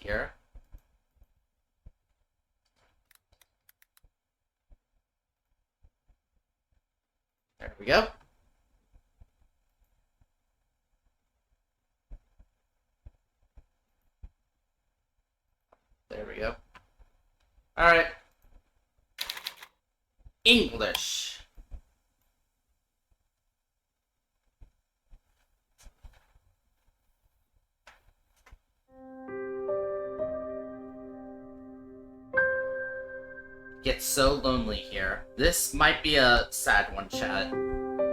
here. There we go. There we go. Alright. English. Gets so lonely here. This might be a sad one, chat.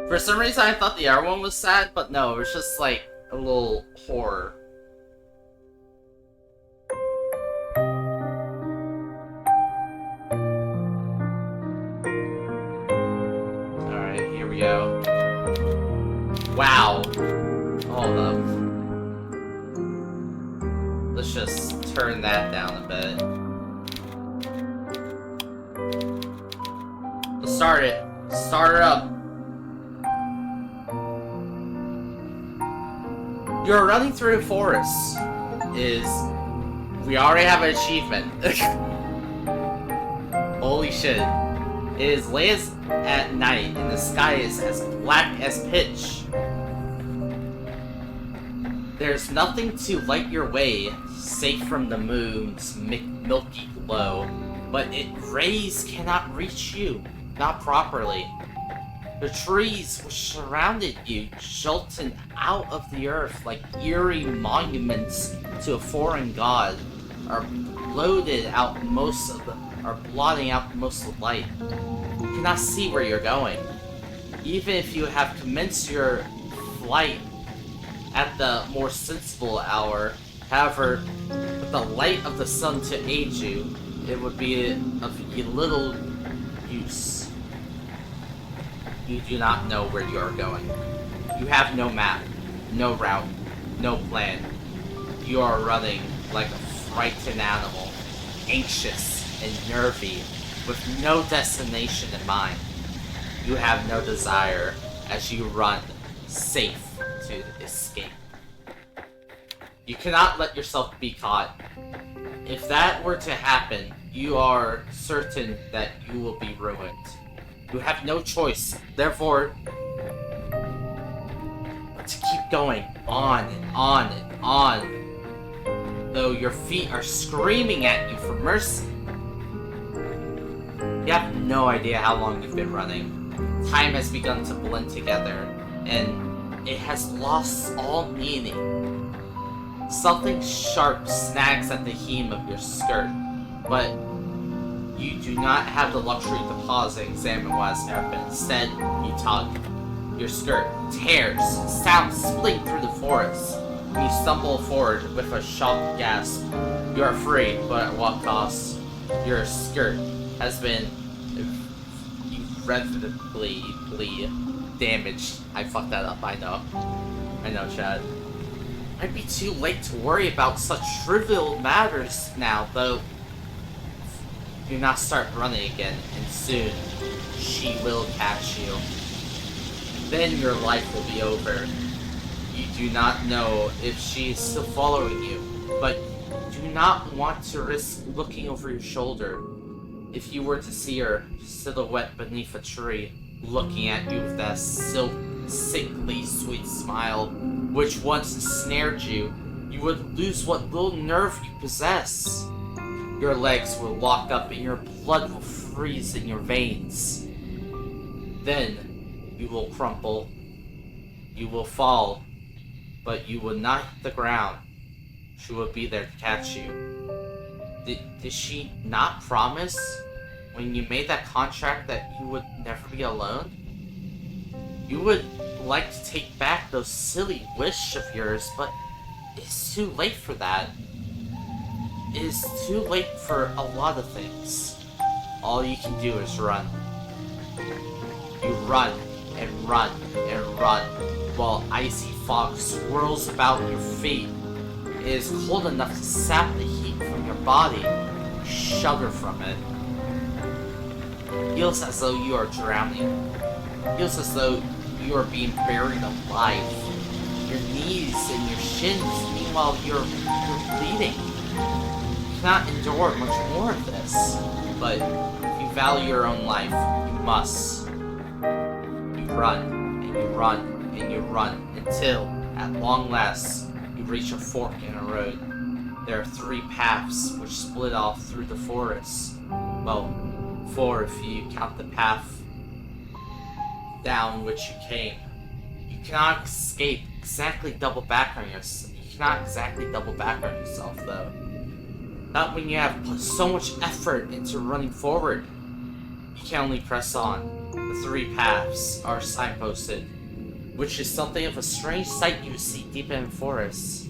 For some reason I thought the other one was sad, but no, it was just like a little horror. Alright, here we go. Wow. Hold up. Let's just turn that down a bit. Let's start it. Start it up. You're running through the forest. We already have an achievement. Holy shit. It is late at night and the sky is as black as pitch. There's nothing to light your way, safe from the moon's milky glow, but its rays cannot reach you, not properly. The trees which surrounded you, jolted out of the earth like eerie monuments to a foreign god, are blotting out most of the light. You cannot see where you're going. Even if you have commenced your flight at the more sensible hour, however, with the light of the sun to aid you, it would be of little use. You do not know where you are going. You have no map, no route, no plan. You are running like a frightened animal, anxious and nervy, with no destination in mind. You have no desire as you run, safe to escape. You cannot let yourself be caught. If that were to happen, you are certain that you will be ruined. You have no choice, therefore, but to keep going on and on and on, though your feet are screaming at you for mercy. You have no idea how long you've been running. Time has begun to blend together, and it has lost all meaning. Something sharp snags at the hem of your skirt, but you do not have the luxury to pause and examine what has happened. Instead, you tug. Your skirt tears, sounds split through the forest. You stumble forward with a shocked gasp. You are free, but at what cost? Your skirt has been irreparably damaged. I fucked that up, I know. I know, Chad. Might be too late to worry about such trivial matters now, though. Do not start running again, and soon she will catch you. Then your life will be over. You do not know if she is still following you, but do not want to risk looking over your shoulder. If you were to see her silhouette beneath a tree, looking at you with that sickly sweet smile, which once ensnared you, you would lose what little nerve you possess. Your legs will lock up and your blood will freeze in your veins. Then you will crumple. You will fall, but you will not hit the ground. She will be there to catch you. Did she not promise when you made that contract that you would never be alone? You would like to take back those silly wishes of yours, but it's too late for that. It is too late for a lot of things. All you can do is run. You run and run and run while icy fog swirls about your feet. It is cold enough to sap the heat from your body. You shudder from it. Feels as though you are drowning. Feels as though you are being buried alive. Your knees and your shins, meanwhile you're bleeding. You cannot endure much more of this, but if you value your own life, you must. You run, and you run, and you run, until, at long last, you reach a fork in a road. There are 3 paths which split off through the forest. Well, 4 if you count the path down which you came. You cannot escape exactly double back on yourself. You cannot exactly double back on yourself, though. Not when you have put so much effort into running forward. You can only press on. The 3 paths are signposted, which is something of a strange sight you see deep in forests.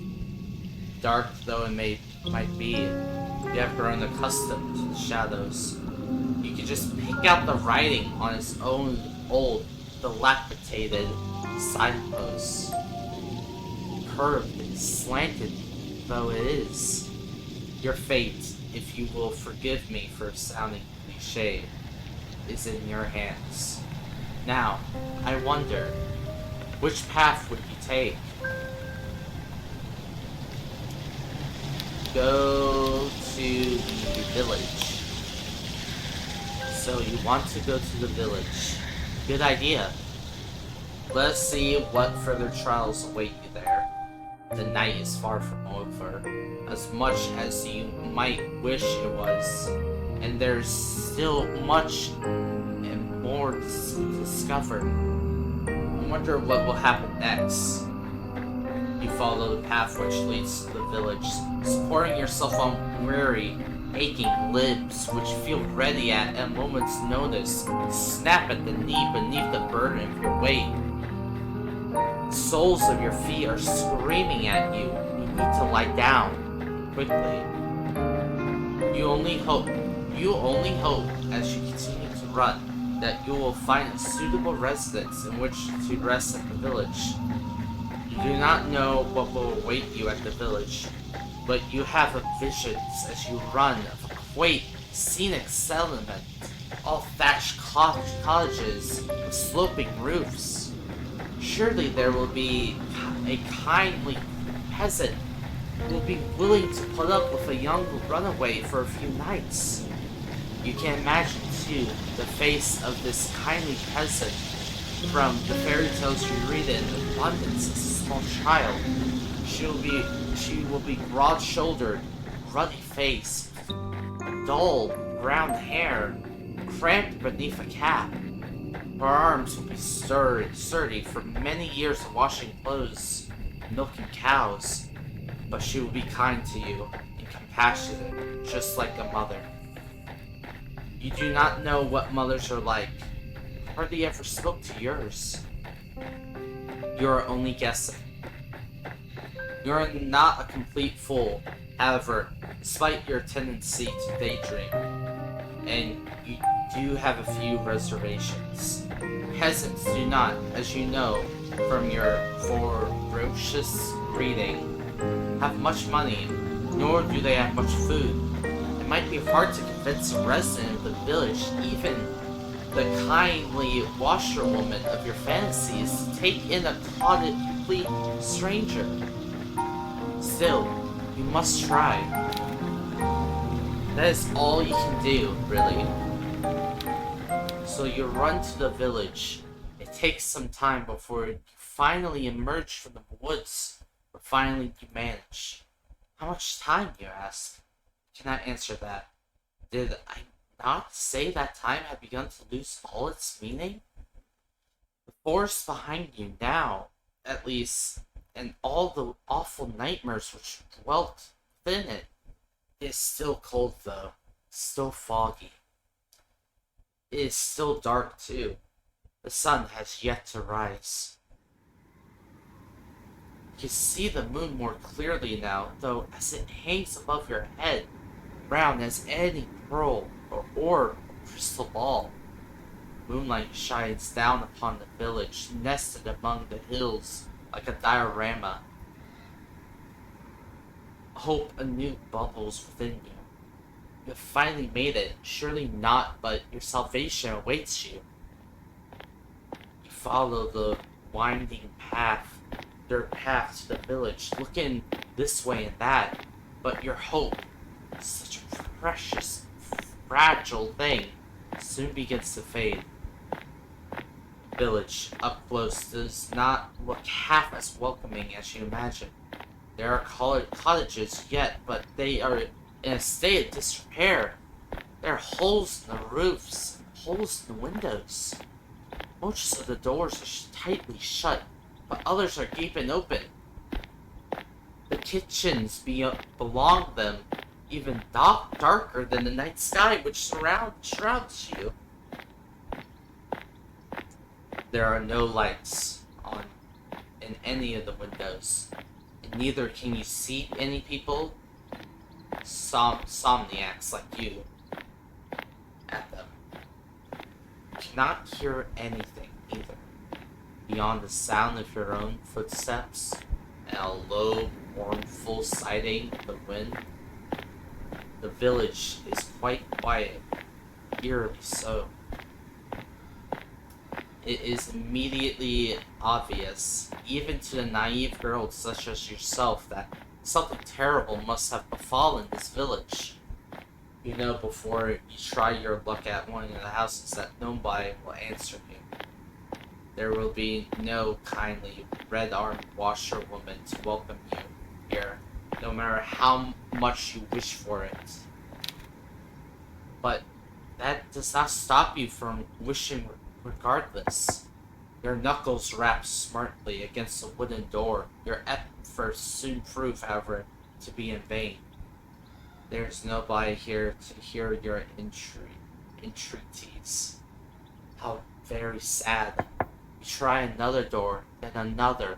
Dark though it might be, you have grown accustomed to the shadows. You can just pick out the writing on its own old, dilapidated signposts. Curved and slanted though it is. Your fate, if you will forgive me for sounding cliché, is in your hands. Now, I wonder, which path would you take? Go to the village. So you want to go to the village. Good idea. Let's see what further trials await you there. The night is far from over, as much as you might wish it was, and there's still much and more to discover. I wonder what will happen next. You follow the path which leads to the village, supporting yourself on weary, aching limbs which feel ready at a moment's notice to snap at the knee beneath the burden of your weight. The soles of your feet are screaming at you. You need to lie down quickly. You only hope as you continue to run that you will find a suitable residence in which to rest at the village. You do not know what will await you at the village, but you have visions as you run of a quaint, scenic settlement, all thatched cottages with sloping roofs. Surely there will be a kindly peasant who will be willing to put up with a young runaway for a few nights. You can imagine, too, the face of this kindly peasant from the fairy tales you read in abundance as a small child. She will be broad-shouldered, ruddy-faced, dull brown hair, cramped beneath a cap. Her arms will be sturdy from many years of washing clothes, milking cows, but she will be kind to you and compassionate, just like a mother. You do not know what mothers are like. Hardly ever spoke to yours. You are only guessing. You are not a complete fool, however, despite your tendency to daydream, and you do have a few reservations. Peasants do not, as you know from your ferocious reading, have much money, nor do they have much food. It might be hard to convince a resident of the village, even the kindly washerwoman of your fantasies, to take in a complete stranger. Still, you must try. That is all you can do, really. So you run to the village. It takes some time before you finally emerge from the woods, but finally you manage. How much time, you ask? I cannot answer that. Did I not say that time had begun to lose all its meaning? The forest behind you now, at least, and all the awful nightmares which dwelt within it, is still cold though, still foggy. It is still dark too. The sun has yet to rise. You can see the moon more clearly now, though, as it hangs above your head, round as any pearl or orb or crystal ball. Moonlight shines down upon the village, nested among the hills like a diorama. Hope anew bubbles within you. You have finally made it. Surely not, but your salvation awaits you. You follow the winding path, dirt path to the village, looking this way and that. But your hope, such a precious, fragile thing, soon begins to fade. The village, up close, does not look half as welcoming as you imagine. There are cottages yet, but they are in a state of disrepair. There are holes in the roofs, holes in the windows. Most of the doors are tightly shut, but others are gaping open. The kitchens belong them, even darker than the night sky which shrouds you. There are no lights on in any of the windows, and neither can you see any people, somniacs like you, at them. You cannot hear anything either, beyond the sound of your own footsteps and a low, mournful sighing of the wind. The village is quite quiet, eerily so. It is immediately obvious, even to the naive girls such as yourself, that something terrible must have befallen this village. You know before you try your luck at one of the houses that nobody will answer you. There will be no kindly, red-armed washerwoman to welcome you here, no matter how much you wish for it. But that does not stop you from wishing regardless. Your knuckles rap smartly against the wooden door. Your efforts soon prove, however, to be in vain. There's nobody here to hear your entreaties. How very sad. You try another door, then another,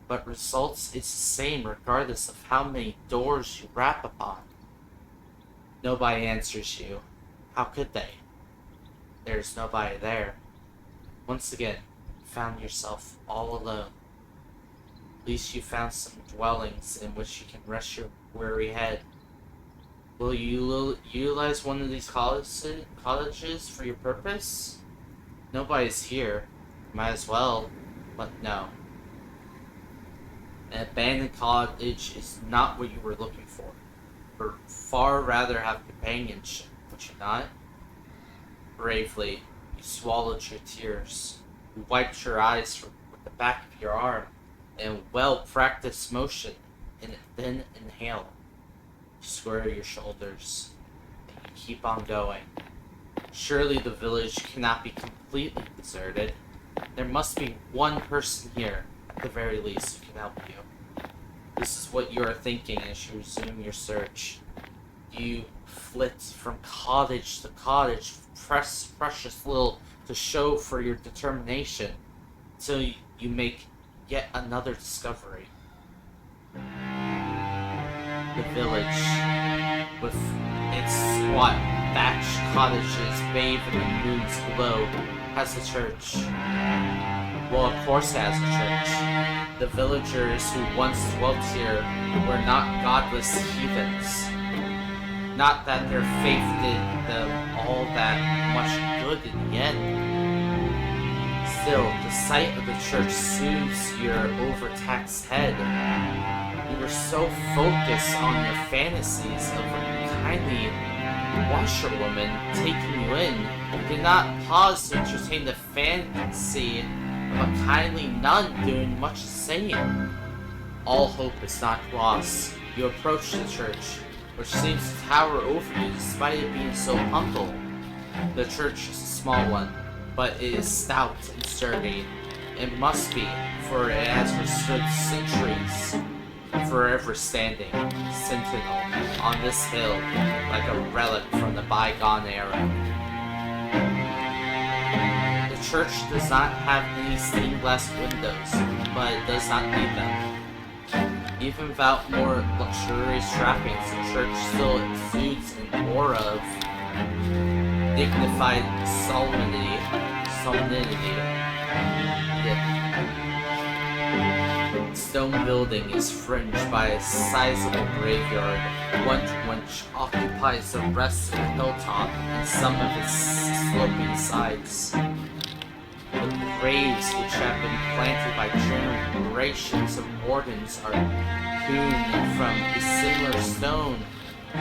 but results is the same regardless of how many doors you rap upon. Nobody answers you. How could they? There's nobody there. Once again, you found yourself all alone. At least you found some dwellings in which you can rest your weary head. Will you utilize one of these cottages for your purpose? Nobody's here. Might as well, but no. An abandoned cottage is not what you were looking for. You'd far rather have companionship, would you not? Bravely, you swallowed your tears. You wiped your eyes with the back of your arm, in a well-practiced motion, and then inhale. You square your shoulders, and you keep on going. Surely the village cannot be completely deserted. There must be one person here, at the very least, who can help you. This is what you are thinking as you resume your search. You flit from cottage to cottage, precious little to show for your determination, until you make yet another discovery. The village, with its squat thatched cottages bathed in the moon's glow, has a church. Well, of course it has a church. The villagers who once dwelt here were not godless heathens. Not that their faith did them all that much good in the end. Still, the sight of the church soothes your overtaxed head. You were so focused on your fantasies of a kindly washerwoman taking you in, you did not pause to entertain the fancy of a kindly nun doing much the same. All hope is not lost. You approach the church, which seems to tower over you despite it being so humble. The church is a small one, but it is stout and sturdy. It must be, for it has withstood centuries, forever standing, sentinel, on this hill, like a relic from the bygone era. The church does not have any stained glass windows, but it does not need them. Even without more luxurious trappings, the church still exudes an aura of dignified solemnity. The stone building is fringed by a sizable graveyard, one which occupies the rest of the hilltop and some of its sloping sides. The graves which have been planted by generations of wardens are hewn from a similar stone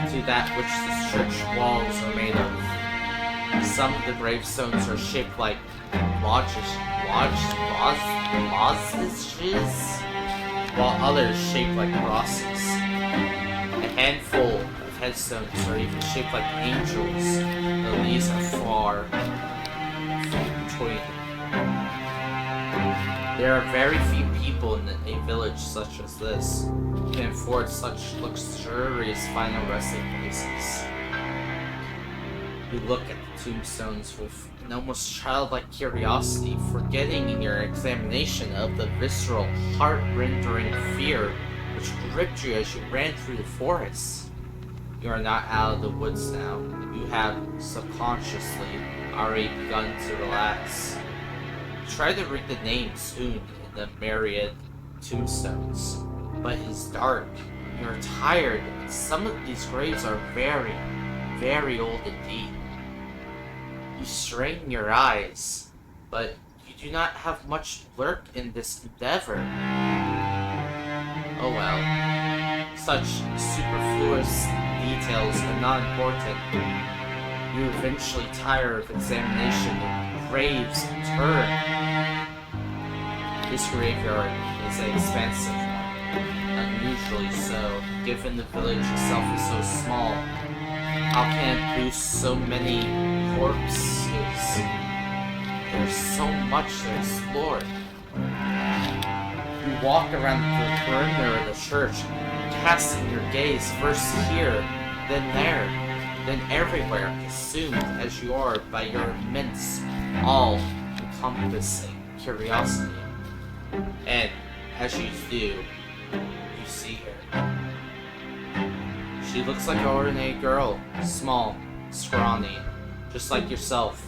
to that which the church walls are made of. Some of the gravestones are shaped like lozenges, while others shaped like crosses. A handful of headstones are even shaped like angels, though these are far between. There are very few people in a village such as this who can afford such luxurious final resting places. You look at the tombstones with an almost childlike curiosity, forgetting in your examination of the visceral, heart-rending fear which gripped you as you ran through the forest. You are not out of the woods now. You have subconsciously already begun to relax. Try to read the names hewn in the myriad tombstones, but it is dark. You are tired, and some of these graves are very, very old indeed. You strain your eyes, but you do not have much lurk in this endeavor. Oh well, such superfluous details are not important. You eventually tire of examination of graves in turn. This graveyard is an expansive one, unusually so, given the village itself is so small. How can it boost so many corpses? There's so much to explore. You walk around the perimeter of the church, casting your gaze first here, then there, then everywhere, consumed as you are by your immense, all-encompassing curiosity. And as you do, you see her. She looks like an ordinary girl, small, scrawny, just like yourself.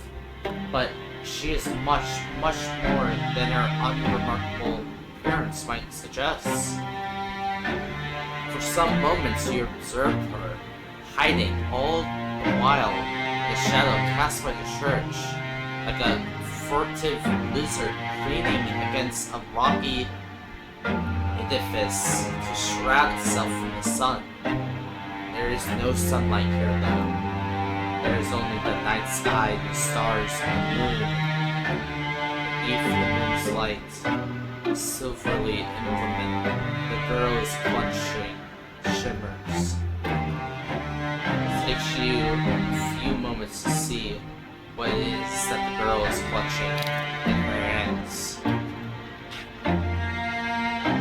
But she is much, much more than her unremarkable appearance might suggest. For some moments you observe her, hiding all the while in the shadow cast by the church, like a furtive lizard leaning against a rocky edifice to shroud itself from the sun. There is no sunlight here, though. There is only the night sky, the stars, and the moon. Beneath the moon's light, silverly implement, the girl is clutching shimmers. It takes you a few moments to see what it is that the girl is clutching in her hands.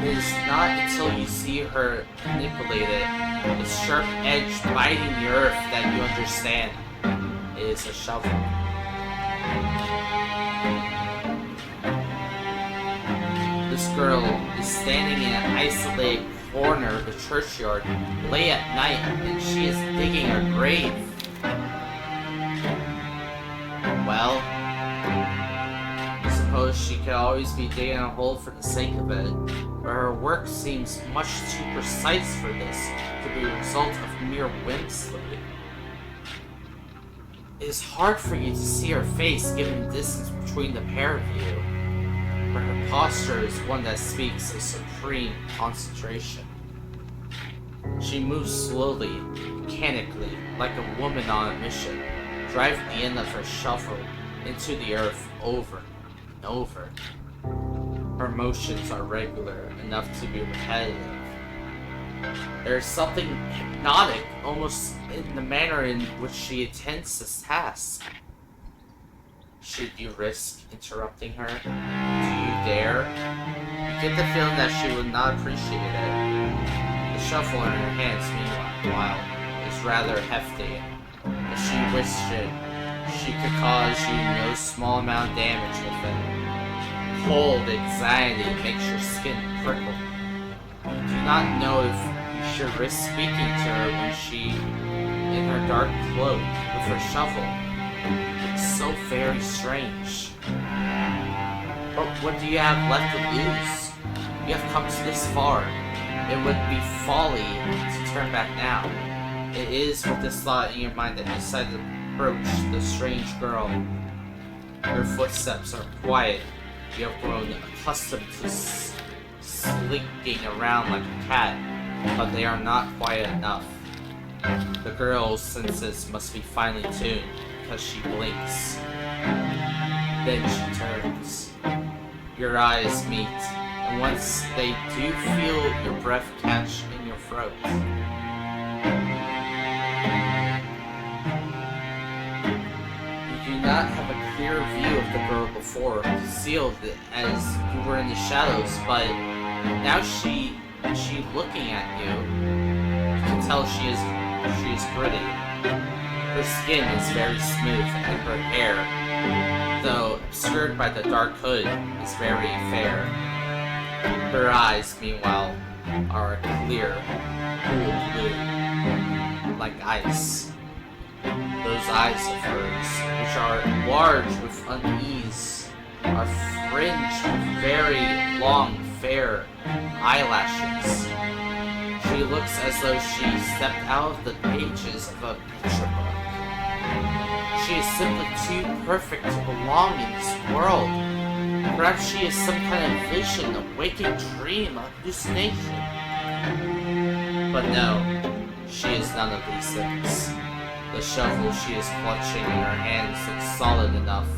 It is not until you see her manipulate it, its sharp edge biting the earth, that you understand it is a shovel. This girl is standing in an isolated corner of the churchyard late at night, and she is digging her grave. Well, I suppose she could always be digging a hole for the sake of it, but her work seems much too precise for this to be a result of mere whimsy. It is hard for you to see her face given the distance between the pair of you, but her posture is one that speaks of supreme concentration. She moves slowly, mechanically, like a woman on a mission, driving the end of her shovel into the earth over and over. Her motions are regular enough to be repetitive. There is something hypnotic almost in the manner in which she attends this task. Should you risk interrupting her? Do you dare? You get the feeling that she would not appreciate it. The shovel in her hands, meanwhile, is rather hefty. If she wished it, she could cause you no small amount of damage with it. Cold anxiety makes your skin prickle. You do not know if you should risk speaking to her when she, in her dark cloak, with her shovel. It's so very strange. But what do you have left to lose? You have come to this far. It would be folly to turn back now. It is with this thought in your mind that you decide to approach the strange girl. Your footsteps are quiet. You have grown accustomed to slinking around like a cat, but they are not quiet enough. The girl's senses must be finely tuned, because she blinks. Then she turns. Your eyes meet, and once they do feel your breath catch in your throat. You do not have a clear view of the girl before, concealed as you were in the shadows, but now she looking at you. You can tell she is pretty. Her skin is very smooth, and her hair, though obscured by the dark hood, is very fair. Her eyes, meanwhile, are clear, cool blue, like ice. Those eyes of hers, which are large with unease, are fringed with very long, fair eyelashes. She looks as though she stepped out of the pages of a picture book. She is simply too perfect to belong in this world. Perhaps she is some kind of vision, a waking dream, a hallucination. But no, she is none of these things. The shovel she is clutching in her hands looks solid enough,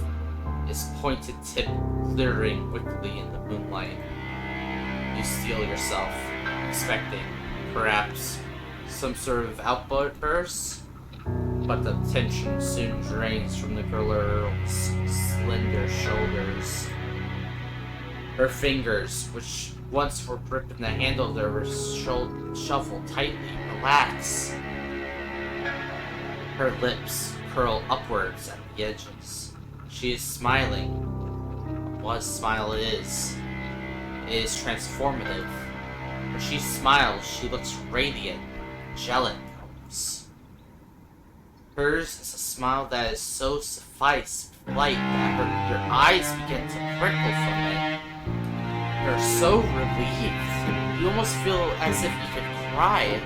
its pointed tip glittering wickedly in the moonlight. You steel yourself, expecting, perhaps, some sort of outburst, but the tension soon drains from the girl's slender shoulders. Her fingers, which once were gripping the handle of their shovel tightly, relax. Her lips curl upwards at the edges. She is smiling. What a smile it is. It is transformative. When she smiles, she looks radiant, angelic almost. Hers is a smile that is so suffice light that your eyes begin to prickle from it. You're so relieved. You almost feel as if you could cry.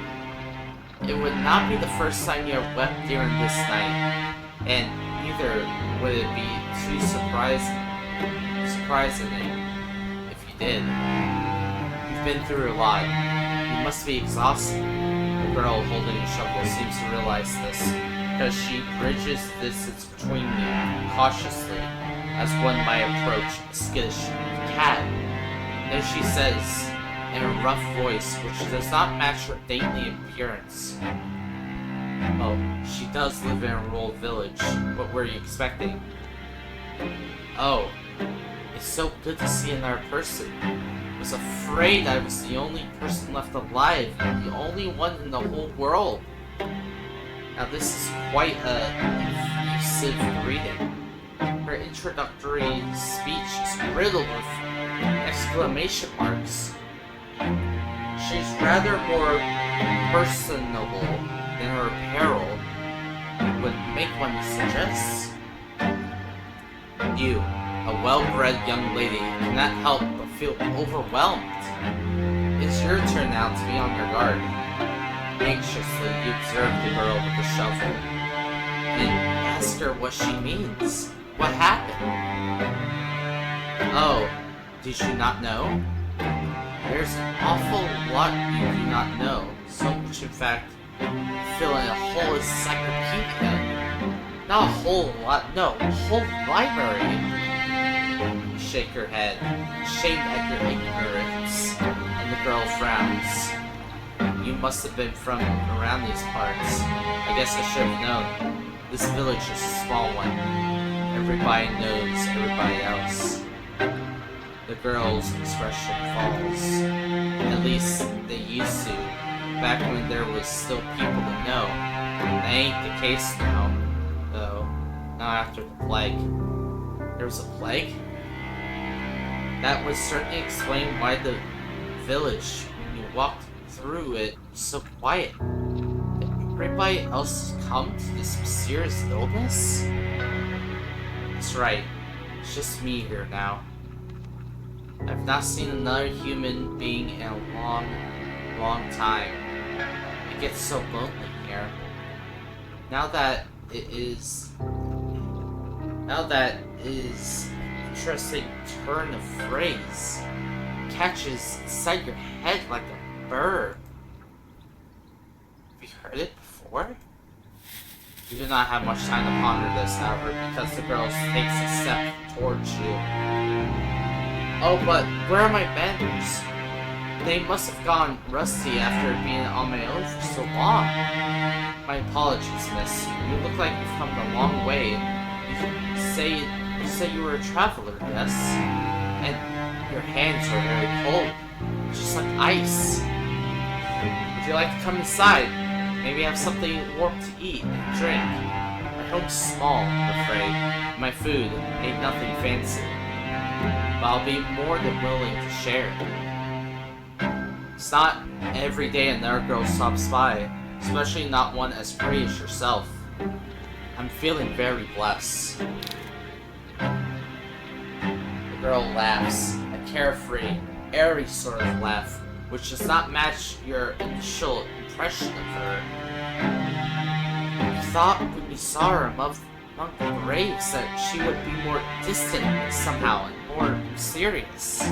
It would not be the first time you have wept during this night, and neither would it be too surprising if you did. You've been through a lot. You must be exhausted. The girl holding the shovel seems to realize this, because she bridges the distance between you cautiously, as one might approach a skittish cat. Then she says, in a rough voice which does not match her dainty appearance, "Oh, she does live in a rural village. What were you expecting?" "Oh, it's so good to see another person. I was afraid I was the only person left alive, the only one in the whole world." Now this is quite a effusive greeting. Her introductory speech is riddled with exclamation marks. She's rather more personable than her apparel would make one suggest. You, a well-bred young lady, cannot help but feel overwhelmed. It's your turn now to be on your guard. Anxiously, you observe the girl with the shovel and ask her what she means. What happened? "Oh, did you not know? There's an awful lot you do not know. So much, in fact, fill in a whole encyclopedia. Not a whole lot, no, a whole library." You shake her head, ashamed at your ignorance, and the girl frowns. "You must have been from around these parts. I guess I should have known. This village is a small one. Everybody knows everybody else." The girl's expression falls. At least they used to, back when there was still people to know. That ain't the case now, though. Not after the plague. There was a plague? That would certainly explain why the village, when you walked through it, was so quiet. Did everybody else come to this mysterious illness? That's right. It's just me here now. I've not seen another human being in a long, long time. It gets so lonely here. Now that is an interesting turn of phrase. catches inside your head like a bird. Have you heard it before? You do not have much time to ponder this, however, because the girl takes a step towards you. Oh, but where are my benders? They must have gone rusty after being on my own for so long. My apologies, miss. You look like you've come a long way. You say you were a traveler, yes? And your hands are very cold, just like ice. Would you like to come inside? Maybe have something warm to eat and drink. My home's small, I'm afraid. My food ain't nothing fancy. But I'll be more than willing to share. It's not every day another girl stops by, especially not one as pretty as yourself. I'm feeling very blessed. The girl laughs, a carefree, airy sort of laugh, which does not match your initial impression of her. I thought when we saw her among the graves that she would be more distant somehow and more mysterious.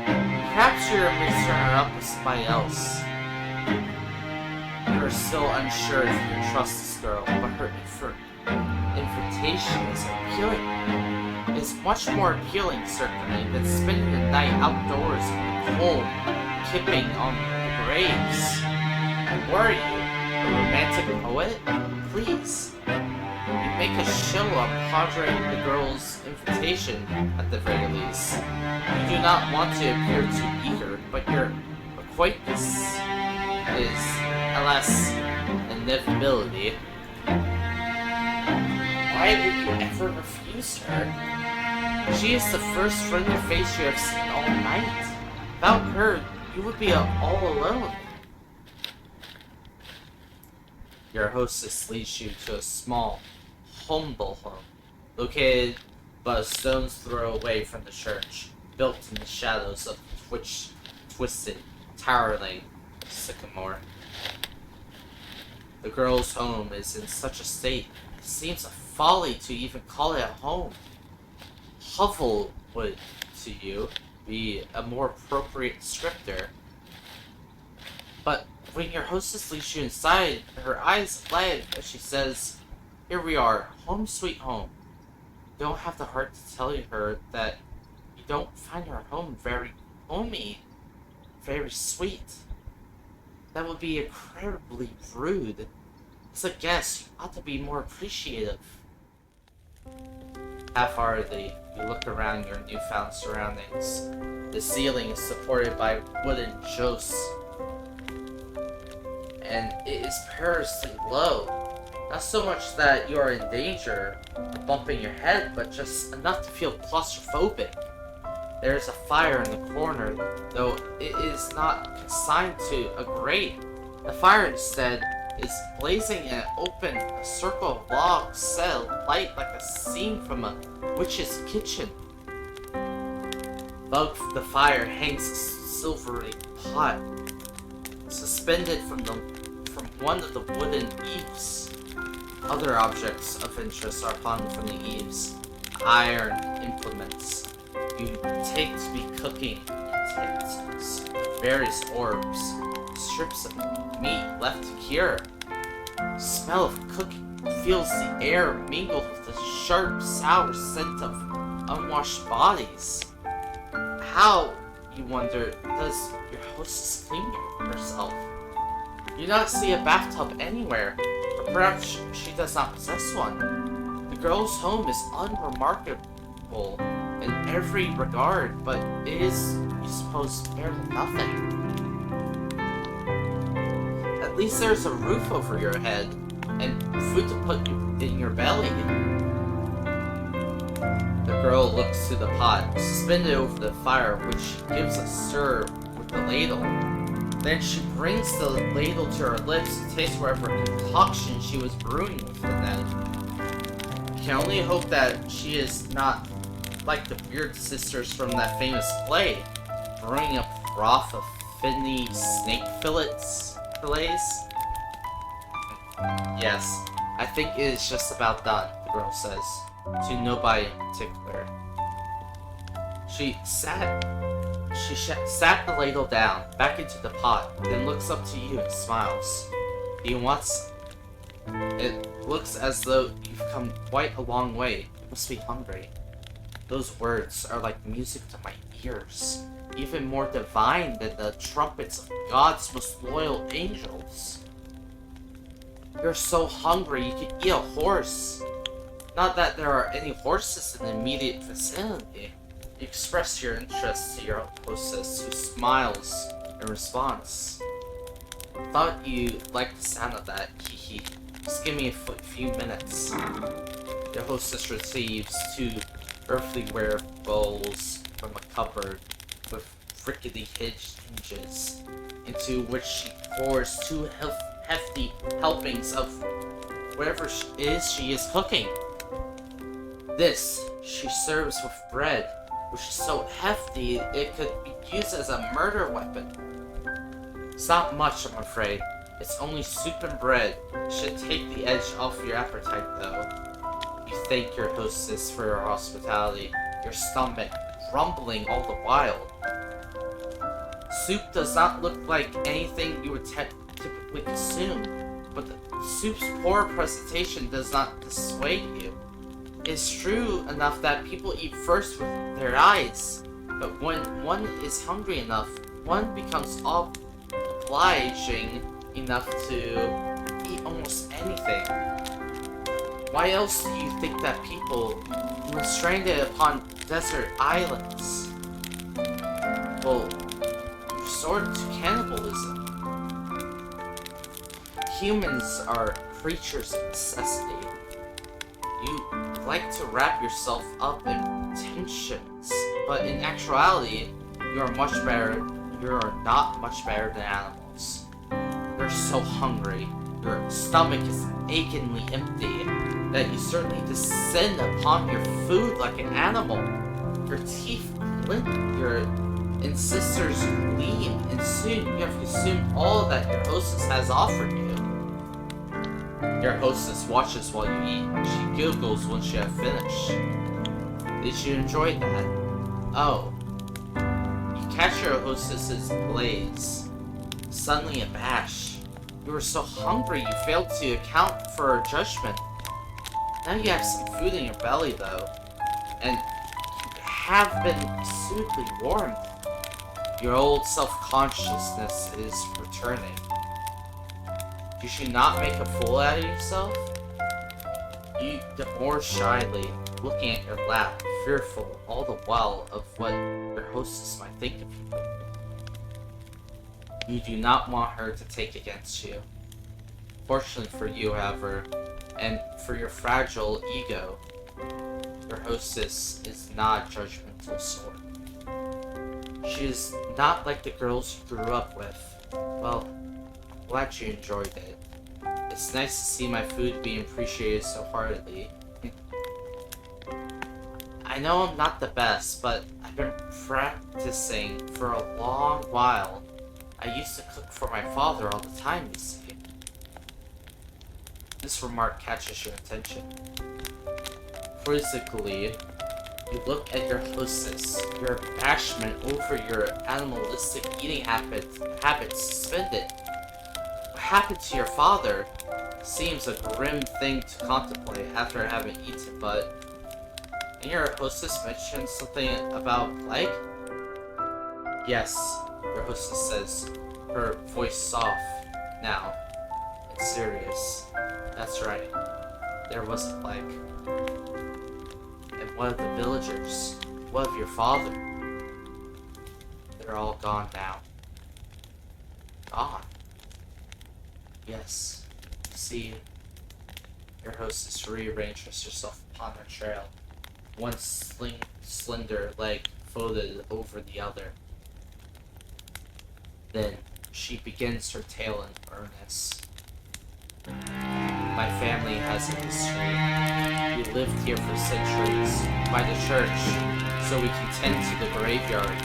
Perhaps you're mixing her up with somebody else. You're still unsure if you can trust this girl, but her invitation is appealing. It's much more appealing, certainly, than spending the night outdoors in the cold, kipping on the graves. Were you a romantic poet? Please. You make a show of pondering the girl's invitation, at the very least. You do not want to appear too eager, but your acquaintance is, alas, an inevitability. Why would you ever refuse her? She is the first friendly face you have seen all night. Without her, you would be all alone. Your hostess leads you to a small, humble home, located but a stone's throw away from the church, built in the shadows of twisted, towering sycamore. The girl's home is in such a state, it seems a folly to even call it a home. Hovel would, to you, be a more appropriate descriptor. But when your hostess leads you inside, her eyes light as she says, "Here we are, home sweet home." You don't have the heart to tell her that you don't find her home very homey, very sweet. That would be incredibly rude. As a guest, you ought to be more appreciative. Half-heartedly, you look around your newfound surroundings. The ceiling is supported by wooden joists, and it is perilously low. Not so much that you are in danger of bumping your head, but just enough to feel claustrophobic. There is a fire in the corner, though it is not consigned to a grate. The fire instead is blazing in an open circle of logs set alight like a scene from a witch's kitchen. Above the fire hangs a silvery pot, suspended from one of the wooden eaves. Other objects of interest are hung from the eaves. Iron implements you take to be cooking utensils, various orbs, strips of meat left to cure. The smell of cooking fills the air mingled with the sharp, sour scent of unwashed bodies. How, you wonder, does your hostess clean herself? You do not see a bathtub anywhere, or perhaps she does not possess one. The girl's home is unremarkable in every regard, but it is, you suppose, spared of nothing. At least there's a roof over your head, and food to put in your belly. The girl looks to the pot, suspended over the fire, which she gives a stir with the ladle. Then she brings the ladle to her lips to taste whatever concoction she was brewing with the night. You can only hope that she is not like the Beard Sisters from that famous play, brewing up broth of finny snake fillets. Yes, I think it is just about done, the girl says, to nobody in particular. She sat sat the ladle down, back into the pot, then looks up to you and smiles. Do you want some? It looks as though you've come quite a long way. You must be hungry. Those words are like music to my ears, even more divine than the trumpets of God's most loyal angels. You're so hungry you could eat a horse. Not that there are any horses in the immediate vicinity. You express your interest to your hostess, who smiles in response. Thought you liked the sound of that, hee. Just give me a few minutes. Your hostess receives 2 earthenware bowls from a cupboard with rickety hinges, into which she pours 2 hefty helpings of whatever it is she is cooking. This she serves with bread, which is so hefty it could be used as a murder weapon. It's not much, I'm afraid. It's only soup and bread. It should take the edge off your appetite, though. You thank your hostess for her hospitality, your stomach rumbling all the while. Soup does not look like anything you would typically consume, but the soup's poor presentation does not dissuade you. It's true enough that people eat first with their eyes, but when one is hungry enough, one becomes obliging enough to eat almost anything. Why else do you think that people, when stranded upon desert islands, will resort to cannibalism? Humans are creatures of necessity. You like to wrap yourself up in tensions, but in actuality, you are not much better than animals. You're so hungry, your stomach is achingly empty, that you certainly descend upon your food like an animal. Your teeth glint, your incisors gleam, and soon you have consumed all that your hostess has offered you. Your hostess watches while you eat. She giggles once you have finished. Did you enjoy that? Oh. You catch your hostess's glaze. Suddenly abashed. You were so hungry you failed to account for her judgment. Now you have some food in your belly, though. And you have been suitably warmed. Your old self-consciousness is returning. You should not make a fool out of yourself? You demur shyly, looking at your lap, fearful all the while of what your hostess might think of you. You do not want her to take against you. Fortunately for you, however, and for your fragile ego, your hostess is not a judgmental sort. She is not like the girls you grew up with. Well, glad you enjoyed it. It's nice to see my food being appreciated so heartily. I know I'm not the best, but I've been practicing for a long while. I used to cook for my father all the time, you see. This remark catches your attention. Quizzically, you look at your hostess, your abashment over your animalistic eating habits suspended. What happened to your father seems a grim thing to contemplate after having eaten, but... And your hostess mentioned something about plague? Yes, your hostess says, her voice soft. Now, it's serious. That's right. There was a plague. And what of the villagers? What of your father? They're all gone now. Gone? Yes. See, your hostess rearranges herself upon her trail, one slender leg folded over the other. Then she begins her tale in earnest. My family has a history. We lived here for centuries, by the church, so we can tend to the graveyard.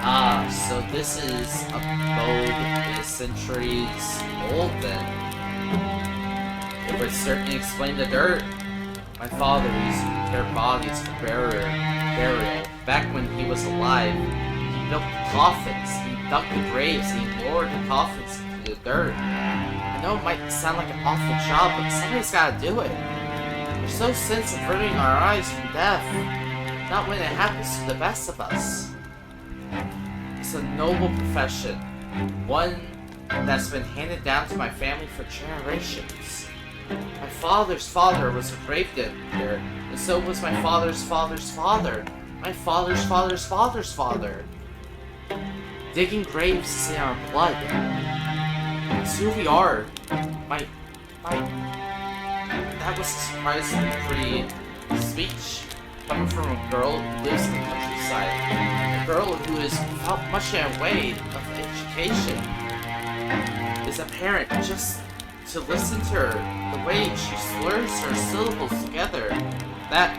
Ah, so this is a abode that is centuries old then. It would certainly explain the dirt. My father used to prepare bodies for burial back when he was alive, he built the coffins, he dug the graves, he lowered the coffins into the dirt. I know it might sound like an awful job, but somebody's gotta do it. There's no sense in averting our eyes from death, not when it happens to the best of us. It's a noble profession, one that's been handed down to my family for generations. My father's father was a gravedigger, and so was my father's father's father. My father's father's father's father. Digging graves is in our blood. It's who we are. That was a surprisingly pretty speech coming from a girl who lives in the countryside. A girl who is without much in a way of education. Is apparent just to listen to her, the way she slurs her syllables together, that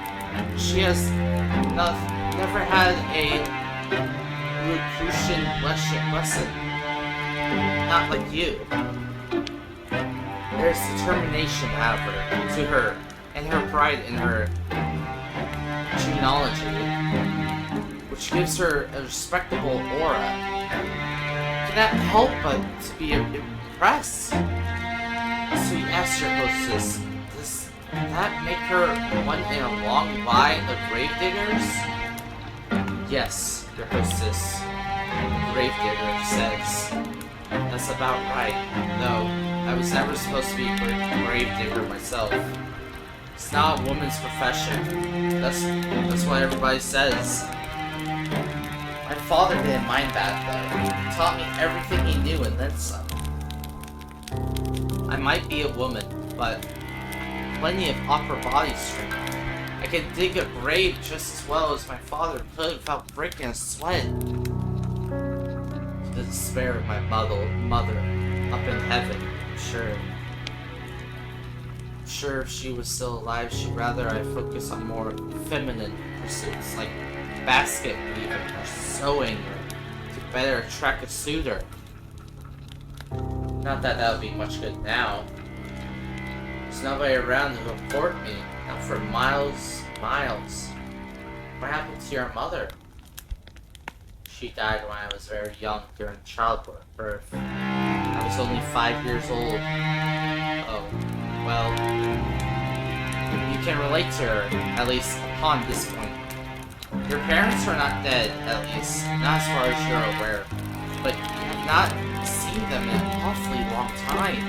she has never had a elocution lesson. Not like you. There's determination, however, to her, and her pride in her genealogy, which gives her a respectable aura. Cannot help but to be impressed. So you ask your hostess, does that make her one in a long line of gravediggers? Yes, your hostess, the gravedigger, says. That's about right. No, I was never supposed to be a gravedigger myself. It's not a woman's profession. That's what everybody says. My father didn't mind that, though. He taught me everything he knew and then some. I might be a woman, but plenty of upper body strength. I can dig a grave just as well as my father could without breaking a sweat. To the despair of my mother up in heaven, I'm sure. I'm sure if she was still alive, she'd rather I focus on more feminine pursuits like basket weaving or sewing or to better attract a suitor. Not that would be much good now. There's nobody around to support me, not for miles. What happened to your mother? She died when I was very young during childbirth. I was only 5 years old. Oh, well, you can relate to her, at least upon this point. Your parents are not dead, at least, not as far as you're aware, but you have not seen them in an awfully long time.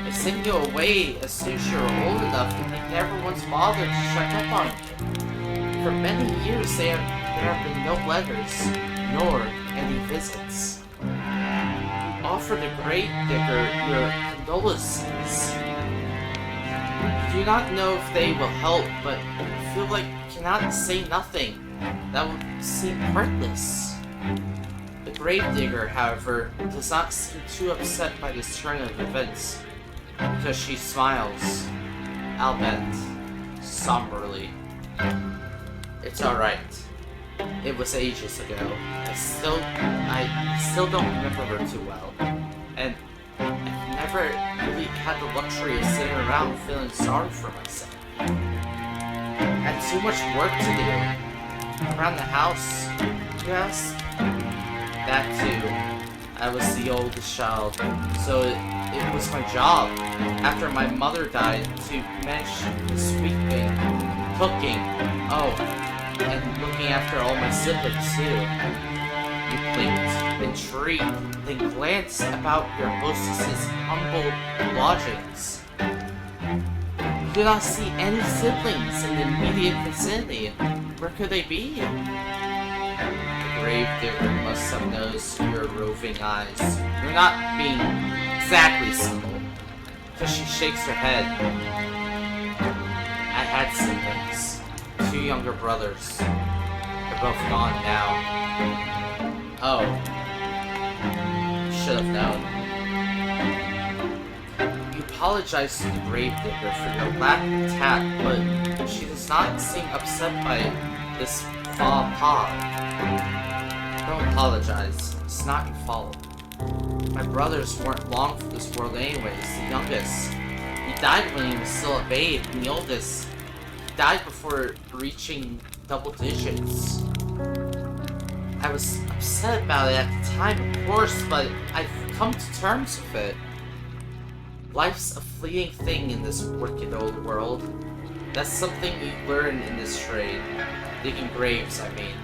They sent you away as soon as you were old enough, and they never once bothered to check up on you. For many years, there have been no letters, nor any visits. You offer the gravedigger your condolences. You do not know if they will help, but you feel like you cannot say nothing. That would seem heartless. The gravedigger, however, does not seem too upset by this turn of events, because she smiles, albeit somberly. It's alright. It was ages ago. I still don't remember her too well, and I've never really had the luxury of sitting around feeling sorry for myself. I had too much work to do. Around the house, you ask? That too. I was the oldest child, so it was my job, after my mother died, to manage the sweeping, cooking, and looking after all my siblings too. You blinked, intrigued, then glanced about your hostess's humble lodgings. You do not see any siblings in the immediate vicinity. Where could they be? The gravedigger must have noticed your roving eyes. You're not being exactly simple, because she shakes her head. I had siblings. 2 younger brothers. They're both gone now. Oh. Should have known. You apologize to the gravedigger for your lack of tact, but she does not seem upset by this faux pas. Don't apologize. It's not your fault. My brothers weren't long for this world anyways. The youngest, he died when he was still a babe, and the oldest, he died before reaching double digits. I was upset about it at the time, of course, but I've come to terms with it. Life's a fleeting thing in this wicked old world. That's something you learn in this trade. Digging graves, I mean.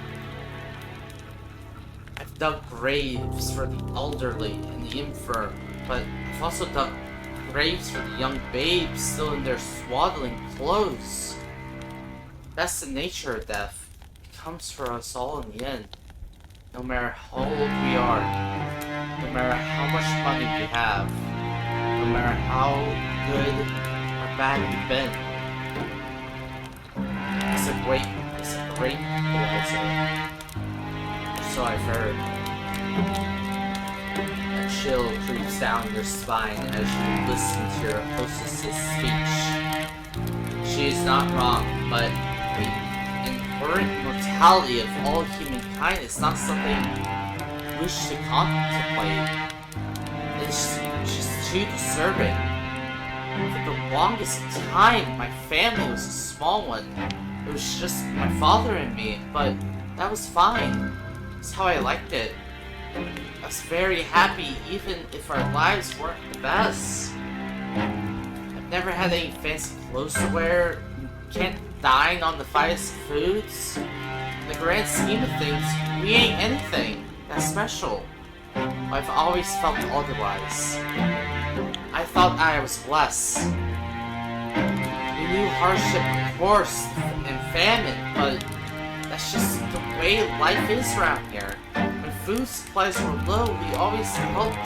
I've dug graves for the elderly and the infirm, but I've also dug graves for the young babes still in their swaddling clothes. That's the nature of death. It comes for us all in the end. No matter how old we are, no matter how much money we have, no matter how good or bad we've been. It's a great equalizer. So I've heard. A chill creeps down your spine as you listen to your hostess's speech. She is not wrong, but the inherent mortality of all humankind is not something I wish to contemplate. It's just too disturbing. For the longest time, my family was a small one. It was just my father and me, but that was fine. That's how I liked it. I was very happy even if our lives weren't the best. I've never had any fancy clothes to wear, can't dine on the finest foods. In the grand scheme of things, we ain't anything that's special. I've always felt otherwise. I thought I was blessed. We knew hardship, of course, and famine, but that's just the way life is around here. When food supplies were low, we always helped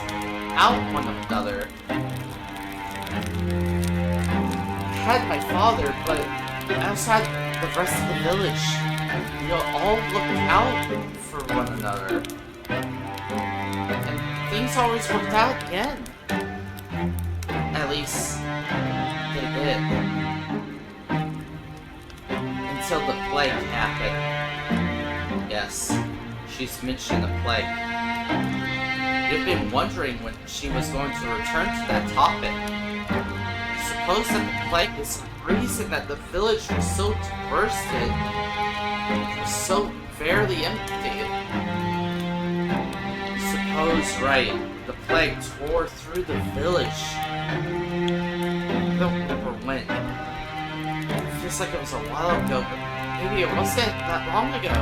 out one another. I had my father, but I also had the rest of the village. We all looked out for one another. And things always worked out again. At least, they did. Until the plague happened. Yes, she's mentioned the plague. You've been wondering when she was going to return to that topic. Suppose that the plague is the reason that the village was so devastated, so fairly empty. Suppose, right, the plague tore through the village. I don't remember when. It feels like it was a while ago, but maybe it wasn't that long ago.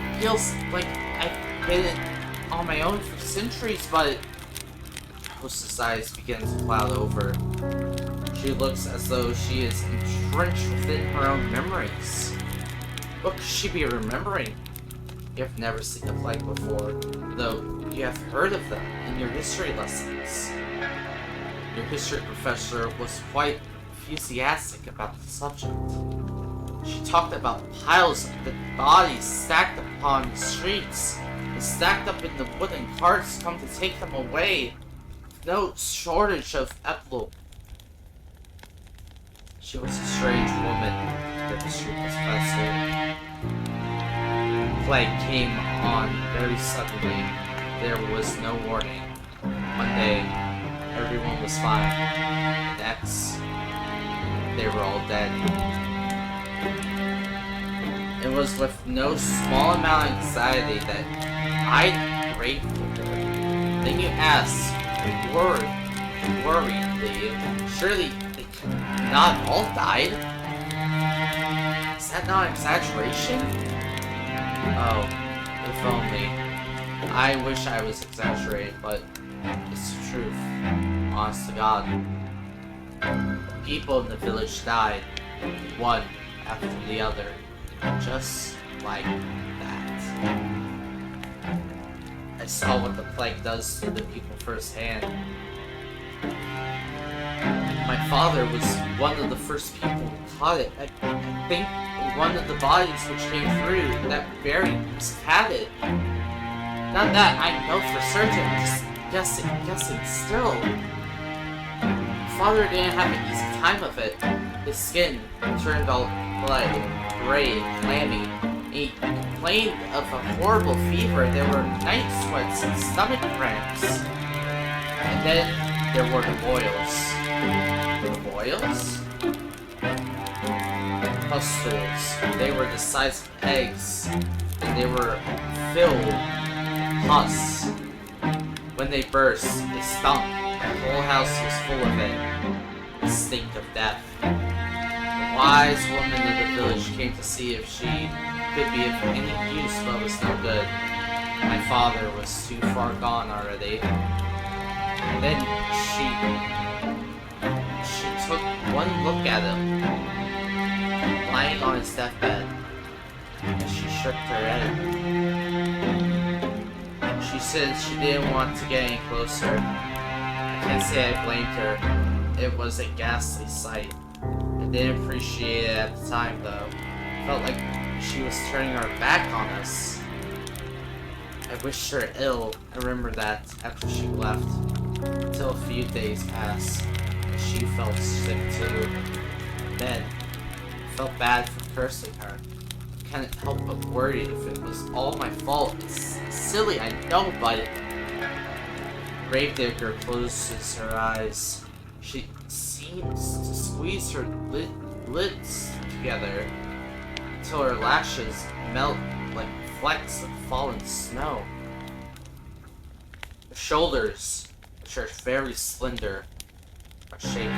It feels like I've been on my own for centuries, but Hostess' eyes begin to cloud over. She looks as though she is entrenched within her own memories. What could she be remembering? You have never seen the plague before, though you have heard of them in your history lessons. Your history professor was quite enthusiastic about the subject. She talked about piles of dead bodies stacked upon the streets, and stacked up in the wooden carts come to take them away. No shortage of epilogue. She was a strange woman, the history professor. Plague came on very suddenly. There was no warning. One day, everyone was fine. Next, they were all dead. It was with no small amount of anxiety that I prayed for her. Then you ask, worriedly, surely they could not all died? Is that not an exaggeration? Oh, if only. I wish I was exaggerating, but it's the truth. Honest to God. People in the village died, one after the other, just like that. I saw what the plague does to the people firsthand. My father was one of the first people who caught it. I think one of the bodies which came through that buried was padded. Not that I know for certain, I'm just guessing still. My father didn't have an easy time of it. His skin turned all blood, gray, clammy. He complained of a horrible fever. There were night sweats and stomach cramps. And then there were the boils. The boils? pustules. They were the size of eggs, and they were filled with pus. When they burst, they stunk. The whole house was full of it. The stink of death. The wise woman of the village came to see if she could be of any use, but was no good. My father was too far gone already. Then she took one look at him, lying on his deathbed, and she shook her head. She said she didn't want to get any closer. I can't say I blamed her. It was a ghastly sight. I didn't appreciate it at the time, though. It felt like she was turning her back on us. I wished her ill. I remember that after she left. Until a few days passed, and she felt sick too. Then, I felt bad for cursing her. I couldn't help but worry if it was all my fault. It's silly, I know, but... Gravedigger closes her eyes. She seems to squeeze her lids together until her lashes melt like flecks of fallen snow. Her shoulders, which are very slender, are shaking.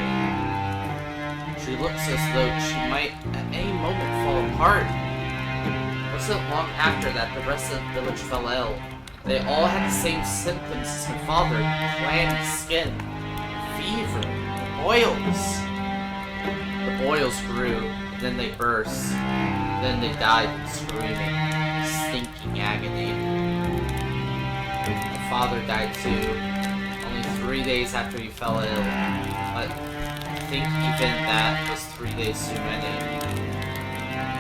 She looks as though she might at any moment fall apart. It wasn't long after that the rest of the village fell ill. They all had the same symptoms as my father: clammy skin, fever, boils. The boils grew, and then they burst. Then they died in screaming, stinking agony. My father died too, only 3 days after he fell ill. But I think even that was 3 days too many.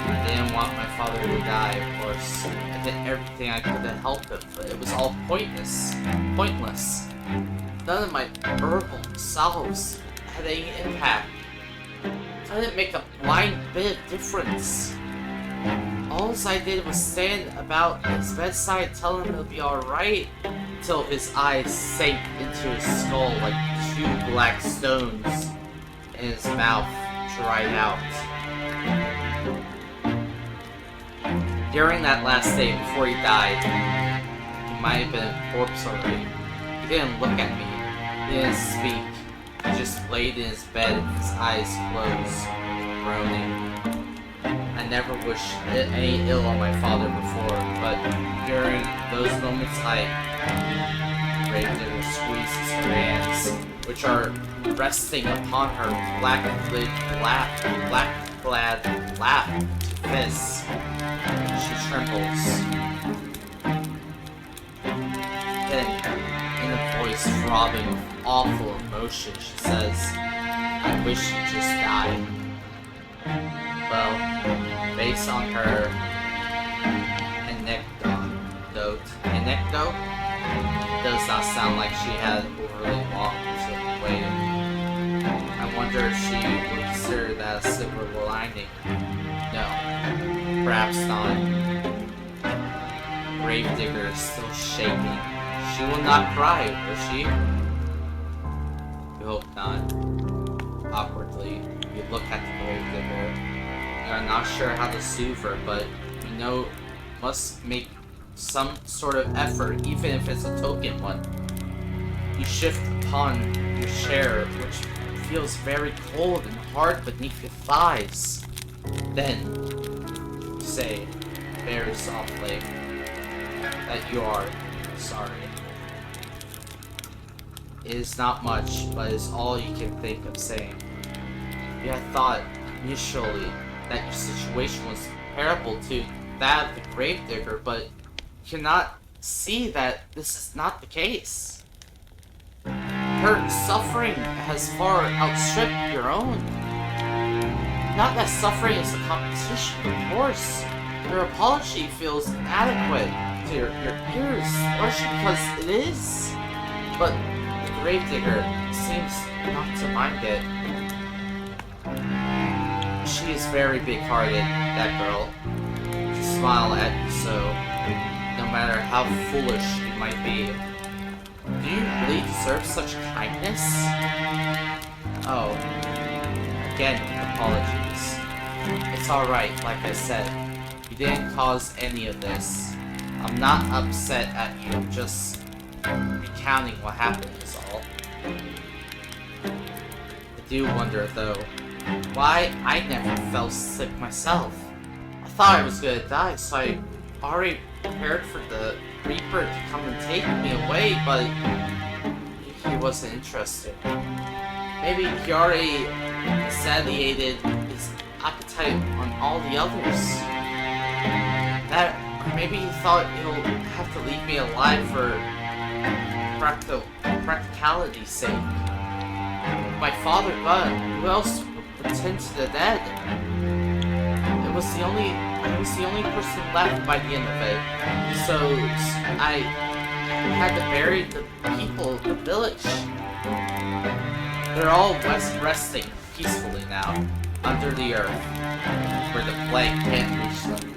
I didn't want my father to die, of course. I did everything I could to help him, but it was all pointless. None of my herbal salves had any impact. I didn't make a blind bit of difference. All I did was stand about his bedside telling him it'll be alright, until his eyes sank into his skull like 2 black stones, and his mouth dried out. During that last day before he died, he might have been a corpse already. He didn't look at me. He didn't speak. He just laid in his bed with his eyes closed, groaning. I never wished any ill on my father before, but during those moments Gravedigger squeezes her hands, which are resting upon her black-clad lap to fists. She trembles. Then, in a voice throbbing with awful emotion, she says, "I wish you'd just die." Well, based on her anecdote, it does not sound like she had overly long to wait. I wonder if she would consider that a silver lining. No, perhaps not. Gravedigger is still shaking. She will not cry, will she? We hope not. Awkwardly, we look at the Gravedigger. We are not sure how to soothe her, but we know must make some sort of effort, even if it's a token one. You shift upon your chair, which feels very cold and hard beneath your thighs. Then, say, very softly, that you are sorry. It is not much, but it is all you can think of saying. You had thought, initially, that your situation was comparable to that of the Gravedigger, but you cannot see that this is not the case. Her suffering has far outstripped your own. Not that suffering is a competition, of course. Your apology feels inadequate to your ears, largely because it is. But the Gravedigger seems not to mind it. She is very big-hearted, that girl. To smile at you so, no matter how foolish you might be. Do you really deserve such kindness? Oh, again, apologies. It's alright, like I said. You didn't cause any of this. I'm not upset at you, I'm just recounting what happened is all. I do wonder, though, why I never fell sick myself. I thought I was gonna die, so I already prepared for the Reaper to come and take me away, but he wasn't interested. Maybe he already satiated his appetite on all the others. Or maybe he thought he'll have to leave me alive for practicality's sake. My father, but who else would tend to the dead? I was the only person left by the end of it. So I had to bury the people of the village. They're all resting peacefully now, under the earth, where the plague can't reach them.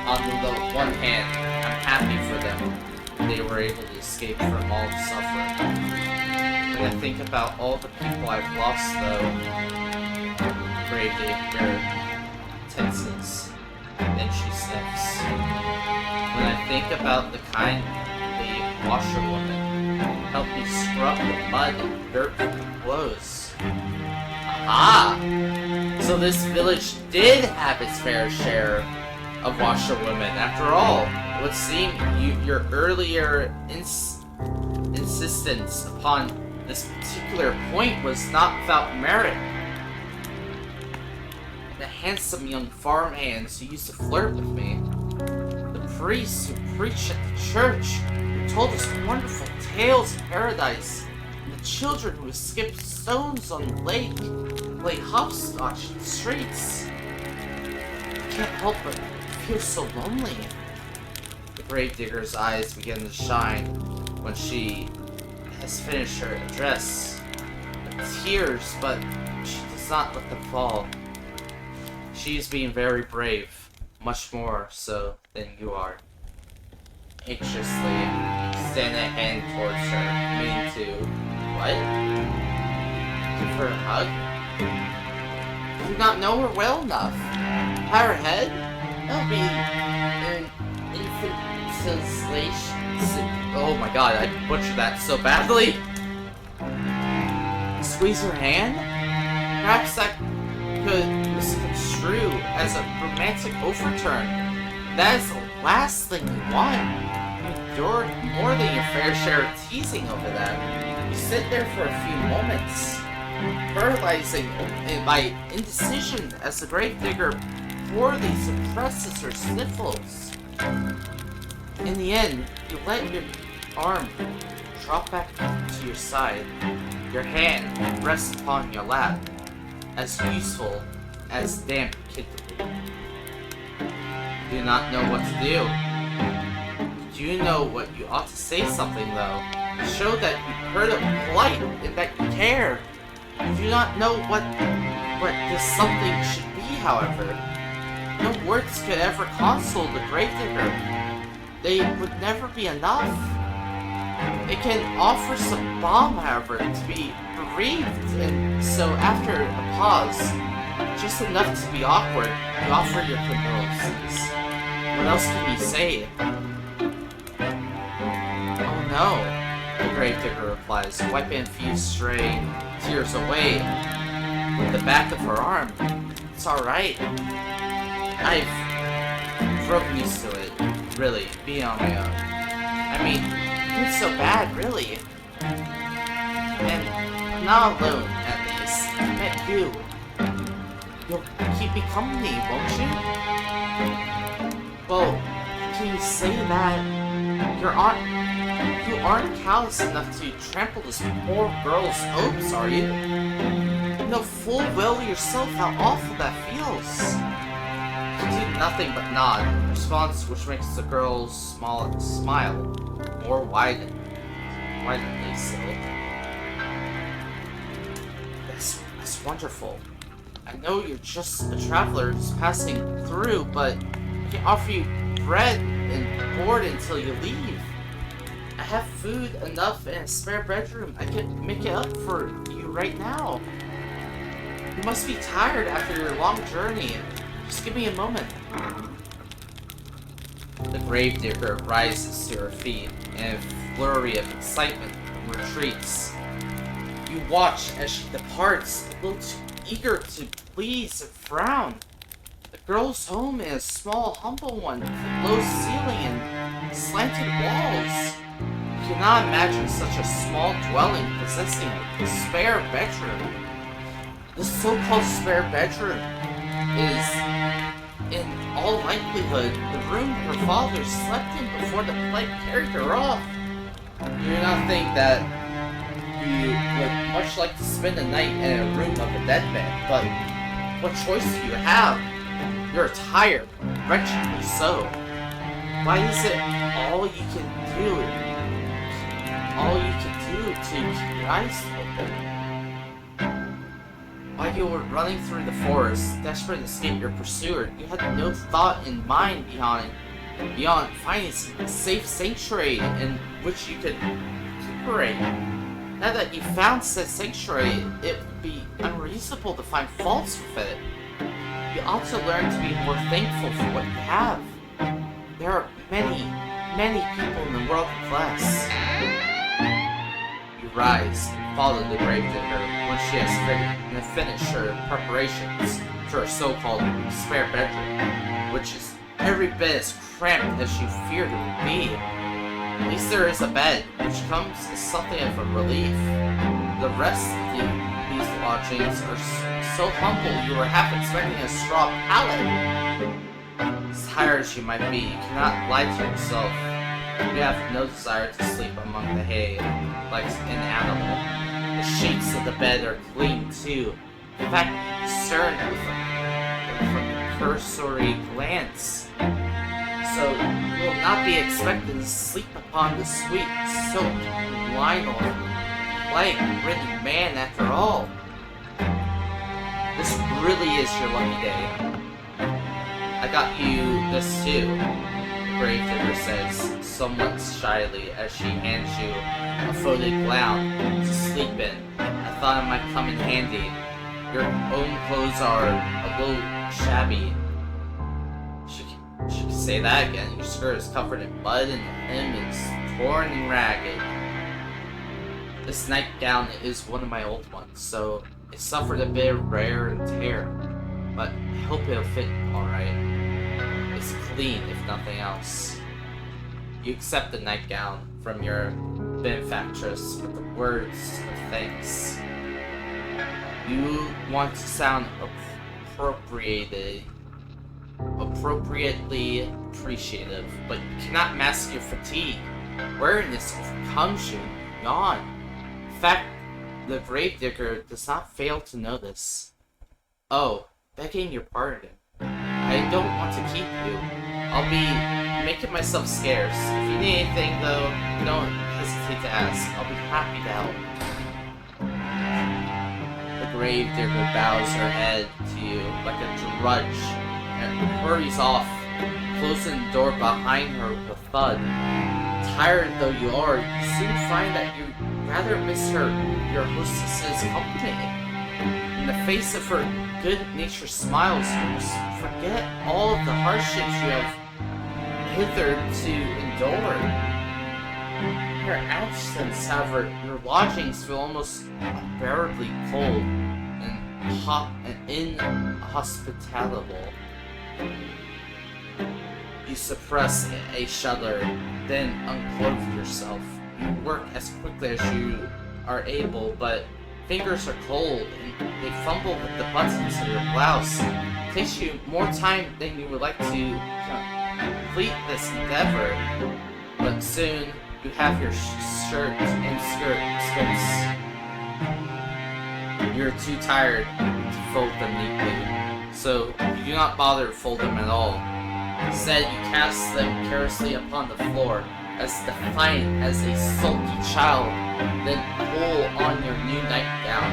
On the one hand, I'm happy for them. They were able to escape from all the suffering. When I think about all the people I've lost, though, Gravedigger tenses, then she sniffs. When I think about the kindly washerwoman who helped me scrub the mud and dirt from the clothes. Aha! So this village did have its fair share of washerwomen. After all, it would seem your earlier insistence upon this particular point was not without merit. The handsome young farmhands who used to flirt with me, the priests who preached at the church, who told us wonderful tales of paradise, and the children who skipped stones on the lake, and played hopscotch in the streets. I can't help but feel so lonely. The Gravedigger's eyes begin to shine when she has finished her address. With tears, but she does not let them fall. She is being very brave, much more so than you are. Anxiously, extend a hand towards her, meaning to... what? Give her a hug? I do not know her well enough. Pat her head? That would be an infantilization. Oh my god, I butchered that so badly. Squeeze her hand? Perhaps that could misconstrue as a romantic overturn. That is the last thing you want. You endured more than your fair share of teasing over that. You sit there for a few moments, paralyzing by indecision as the Gravedigger poorly suppresses her sniffles. In the end, you let your arm drop back to your side. Your hand rests upon your lap, as useful as damp kindling. You do not know what to do. You know what you ought to say something, though. Show that you heard it polite and that you care. You do not know what this something should be, however. No words could ever console the Gravedigger. They would never be enough. It can offer some balm, however, to be bereaved, and so after a pause, just enough to be awkward, you offer your condolences. What else can you say? Oh no, the Gravedigger replies, wiping a few stray tears away with the back of her arm. It's alright. I've grown used to it, really, being on my own. I mean, it's so bad, really. And I'm not alone, at least. I met you. You'll keep me company, won't you? Well, can you say that you aren't callous enough to trample this poor girl's hopes, are you? You know full well yourself how awful that feels. She did nothing but nod, a response which makes the girl's smile more widenedly so. That's wonderful. I know you're just a traveler just passing through, but I can offer you bread and board until you leave. I have food enough in a spare bedroom. I can make it up for you right now. You must be tired after your long journey. Just give me a moment. The gravedigger rises to her feet, and a flurry of excitement retreats. You watch as she departs, a little too eager to please and frown. The girl's home is a small, humble one, with a low ceiling and slanted walls. You cannot imagine such a small dwelling possessing a spare bedroom. The so-called spare bedroom is, in all likelihood, the room her father slept in before the plague carried her off. You do not think that you would much like to spend the night in a room of a dead man, but what choice do you have? You're tired, wretchedly so. Why is it all you can do to keep your eyes open? While you were running through the forest, desperate to escape your pursuer, you had no thought in mind beyond finding a safe sanctuary in which you could recuperate. Now that you found said sanctuary, it would be unreasonable to find faults with it. You ought to learn to be more thankful for what you have. There are many, many people in the world with less. You rise and follow the gravedigger when she has finished her preparations for her so-called spare bedroom, which is every bit as cramped as you feared it would be. At least there is a bed, which comes as something of a relief. The rest of these lodgings are so humble you were half expecting a straw pallet. As tired as you might be, you cannot lie to yourself. You have no desire to sleep among the hay, like an animal. The sheets of the bed are clean too. In fact, discerned with a cursory glance. So you will not be expected to sleep upon the sweet, soaked, linoleum, plague-ridden man after all. This really is your lucky day. I got you this too, the gravedigger says, somewhat shyly, as she hands you a folded gown to sleep in. I thought it might come in handy. Your own clothes are a little shabby. She can say that again. Your skirt is covered in mud and your hem is torn and ragged. This nightgown is one of my old ones, so it suffered a bit of wear and tear, but I hope it'll fit alright. It's clean, if nothing else. You accept the nightgown from your benefactress with the words of thanks. You want to sound appropriately appreciative, but you cannot mask your fatigue. Weariness overcomes you. Yawn. In fact, the gravedigger does not fail to notice. Oh, begging your pardon. I don't want to keep you. I'll be making myself scarce. If you need anything, though, don't hesitate to ask. I'll be happy to help. The gravedigger bows her head to you like a drudge and hurries off, closing the door behind her with a thud. Tired though you are, you soon find that you rather miss your hostess's company. In the face of her good-natured smiles, you forget all of the hardships you have hitherto endured. In her absence, however, your lodgings feel almost unbearably cold and inhospitable. You suppress a shudder, then unclothe yourself. You work as quickly as you are able, but fingers are cold and they fumble with the buttons of your blouse. It takes you more time than you would like to complete this endeavor, but soon you have your shirt and skirts. You're too tired to fold them neatly, so you do not bother to fold them at all. Instead, you cast them carelessly upon the floor, as defiant as a sulky child, then pull on your new nightgown.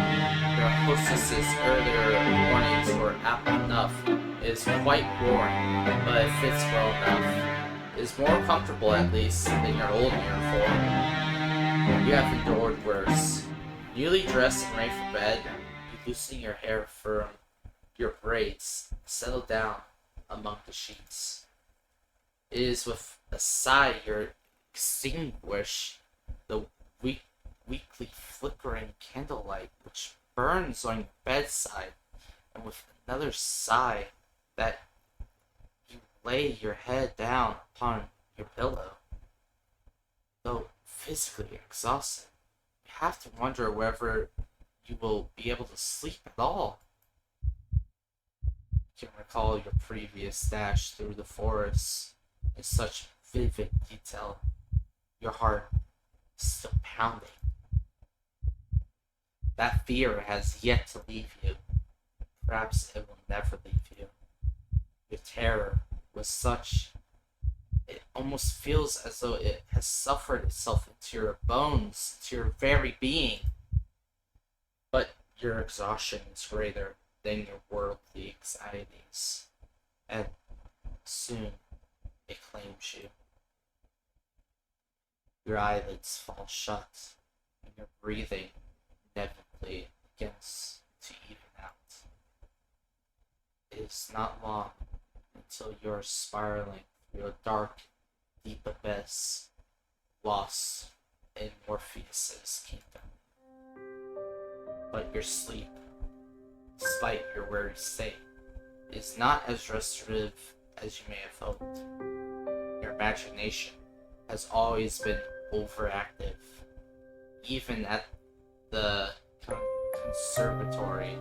Your hostess's earlier warnings were apt enough. It is quite worn, but it fits well enough. It is more comfortable, at least, than your old uniform. You have endured worse. Newly dressed and ready for bed, you loosening your hair from your braids, settle down among the sheets. It is with a sigh you extinguish the weakly flickering candlelight which burns on your bedside, and with another sigh that you lay your head down upon your pillow. Though physically exhausted, you have to wonder whether you will be able to sleep at all. You can recall your previous dash through the forest in such vivid detail. Your heart is still pounding. That fear has yet to leave you. Perhaps it will never leave you. Your terror was such, it almost feels as though it has suffered itself into your bones, to your very being. But your exhaustion is greater than your worldly anxieties, and soon it claims you. Your eyelids fall shut, and your breathing inevitably begins to even out. It is not long until you are spiraling through a dark, deep abyss, lost in Morpheus's kingdom. But your sleep, despite your weary state, is not as restorative as you may have hoped. Your imagination has always been overactive. Even at the conservatory,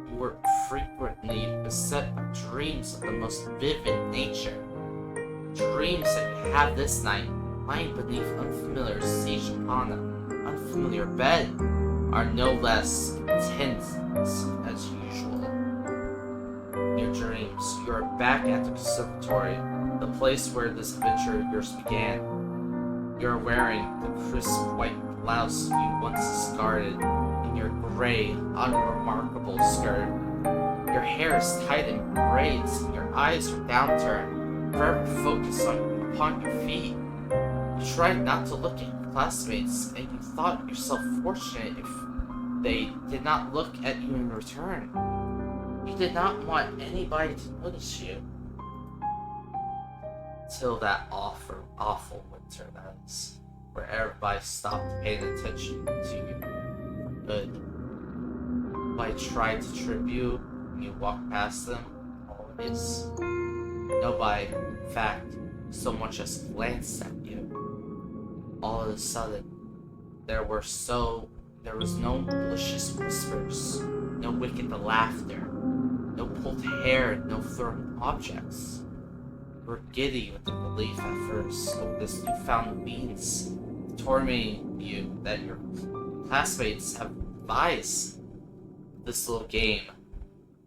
you were frequently beset by dreams of the most vivid nature. Dreams that you have this night, lying beneath unfamiliar siege upon an unfamiliar bed, are no less intense as usual. In your dreams, you are back at the conservatory, the place where this adventure of yours began. You are wearing the crisp white blouse you once discarded in your gray, unremarkable skirt. Your hair is tied in braids, and your eyes are downturned, forever focused upon your feet. You tried not to look at your classmates, and you thought yourself fortunate if they did not look at you in return. You did not want anybody to notice you. Till that awful winter, that is, where everybody stopped paying attention to you for good. Nobody tried to trip you when you walked past them, always. Nobody, in fact, so much as glanced at you. All of a sudden, there was no malicious whispers, no wicked laughter, no pulled hair, no thrown objects. You were giddy with the belief at first of this newfound means tormenting you that your classmates have devised this little game,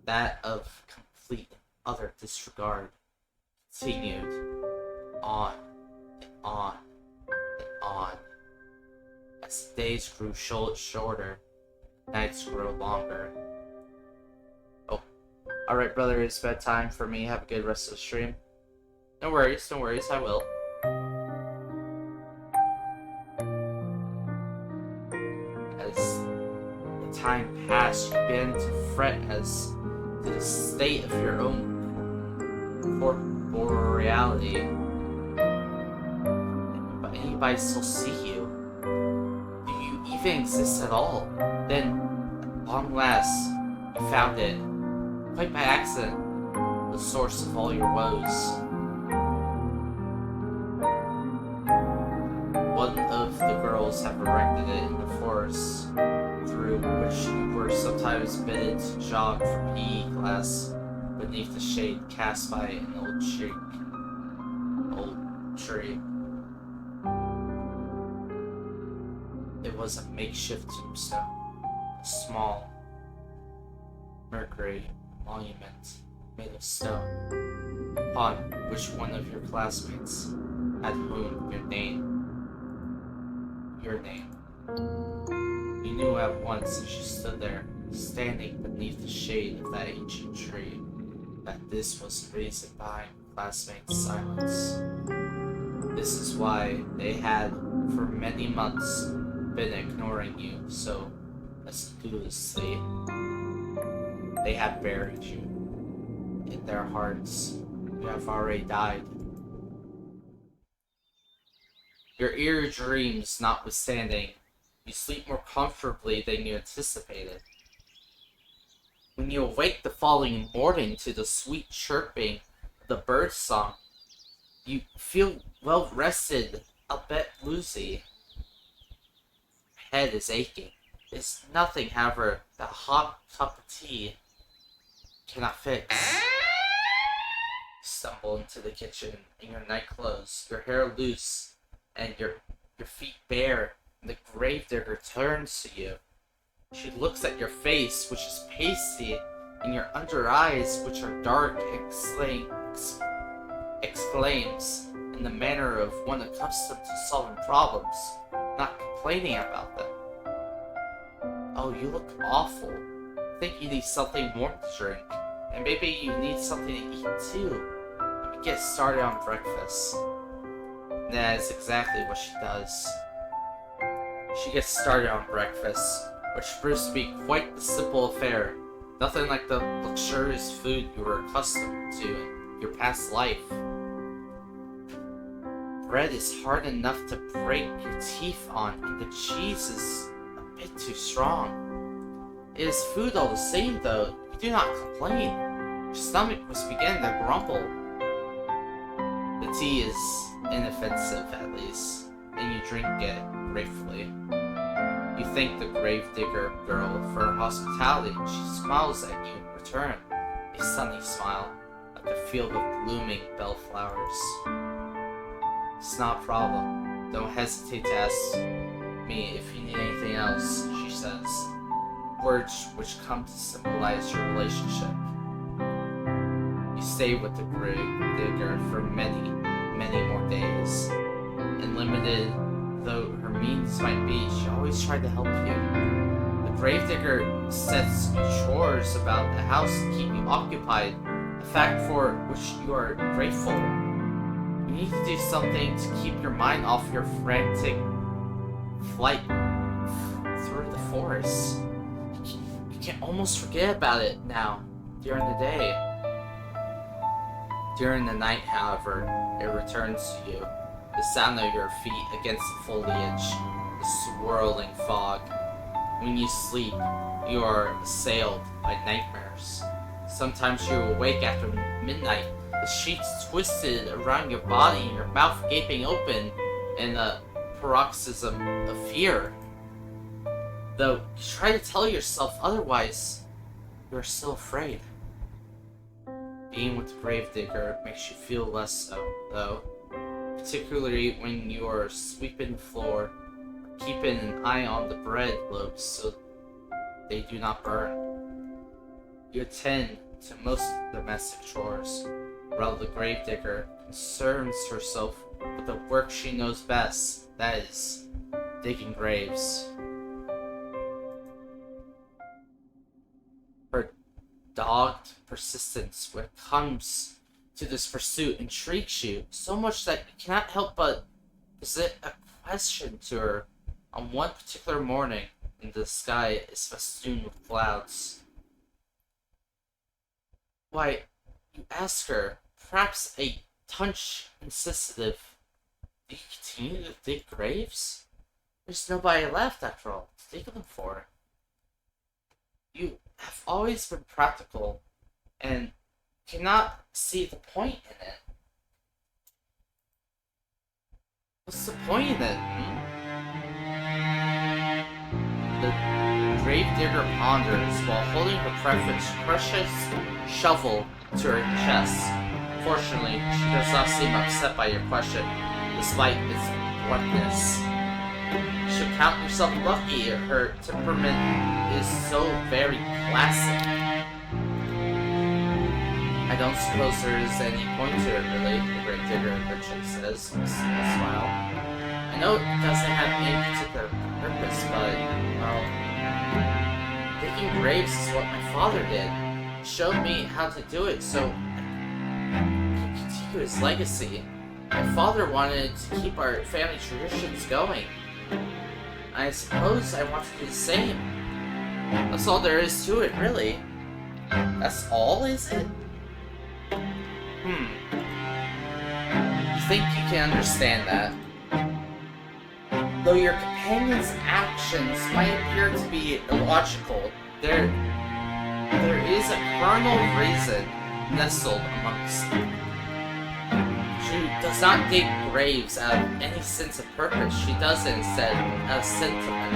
that of complete and utter disregard, continued on and on and on. As the days grew shorter, nights grew longer. Oh, alright, brother, it's bedtime for me. Have a good rest of the stream. No worries, I will. As the time passed, you began to fret as to the state of your own corporeality. But anybody still see you? Do you even exist at all? Then, at long last, you found it, quite by accident, the source of all your woes. One of the girls have erected it in the forest, through which you were sometimes bidden to jog for PE class beneath the shade cast by an old tree. It was a makeshift tombstone, a small Mercury monument made of stone, upon which one of your classmates had mooned your name. You knew at once as you stood there, standing beneath the shade of that ancient tree, that this was the reason behind your classmates' silence. This is why they had, for many months, been ignoring you so assiduously. They have buried you. In their hearts, you have already died. Your eerie dreams notwithstanding, you sleep more comfortably than you anticipated. When you awake the following morning to the sweet chirping of the bird song, you feel well rested, a bit woozy. Your head is aching. There's nothing, however, that a hot cup of tea cannot fix. You stumble into the kitchen in your night clothes, your hair loose, and your feet bare, and the gravedigger turns to you. She looks at your face, which is pasty, and your under eyes, which are dark, and exclaims, in the manner of one accustomed to solving problems, not complaining about them. Oh, you look awful. I think you need something warm to drink, and maybe you need something to eat too. Let me get started on breakfast. And that is exactly what she does. She gets started on breakfast, which proves to be quite the simple affair. Nothing like the luxurious food you were accustomed to in your past life. Bread is hard enough to break your teeth on, and the cheese is a bit too strong. It is food all the same, though. You do not complain. Your stomach was beginning to grumble. The tea is inoffensive, at least, and you drink it gratefully. You thank the gravedigger girl for her hospitality, and she smiles at you in return, a sunny smile, like a field of blooming bellflowers. It's not a problem. Don't hesitate to ask me if you need anything else, she says, words which come to symbolize your relationship. You stay with the gravedigger for many, many more days, and limited though her means might be, she always tried to help you. The gravedigger sets you chores about the house to keep you occupied, a fact for which you are grateful. You need to do something to keep your mind off your frantic flight through the forest. You can almost forget about it now, during the day. During the night, however, it returns to you. The sound of your feet against the foliage, the swirling fog. When you sleep, you are assailed by nightmares. Sometimes you awake after midnight, the sheets twisted around your body and your mouth gaping open in a paroxysm of fear. Though you try to tell yourself otherwise, you are still afraid. Being with the gravedigger makes you feel less so, though. Particularly when you are sweeping the floor, or keeping an eye on the bread loaves so they do not burn. You attend to most domestic chores, while the gravedigger concerns herself with the work she knows best, that is, digging graves. Her dogged persistence when it comes to this pursuit intrigues you so much that you cannot help but present a question to her on one particular morning when the sky is festooned with clouds. Why, you ask her, perhaps a touch insistent, do you continue to dig graves? There's nobody left, after all, to dig them for. You have always been practical, and cannot see the point in it. What's the point in it, The gravedigger ponders while holding her precious shovel to her chest. Fortunately, she does not seem upset by your question, despite its bluntness. You should count yourself lucky, her temperament is so very classic. I don't suppose there is any point to it, really, the gravedigger eventually says, with a smile. I know it doesn't have any particular purpose, but, well, digging graves is what my father did. He showed me how to do it so I can continue his legacy. My father wanted to keep our family traditions going. I suppose I want to do the same. That's all there is to it, really. That's all, is it? You think you can understand that? Though your companion's actions might appear to be illogical, there is a kernel of reason nestled amongst them. She does not dig graves out of any sense of purpose. She does it instead out of sentiment.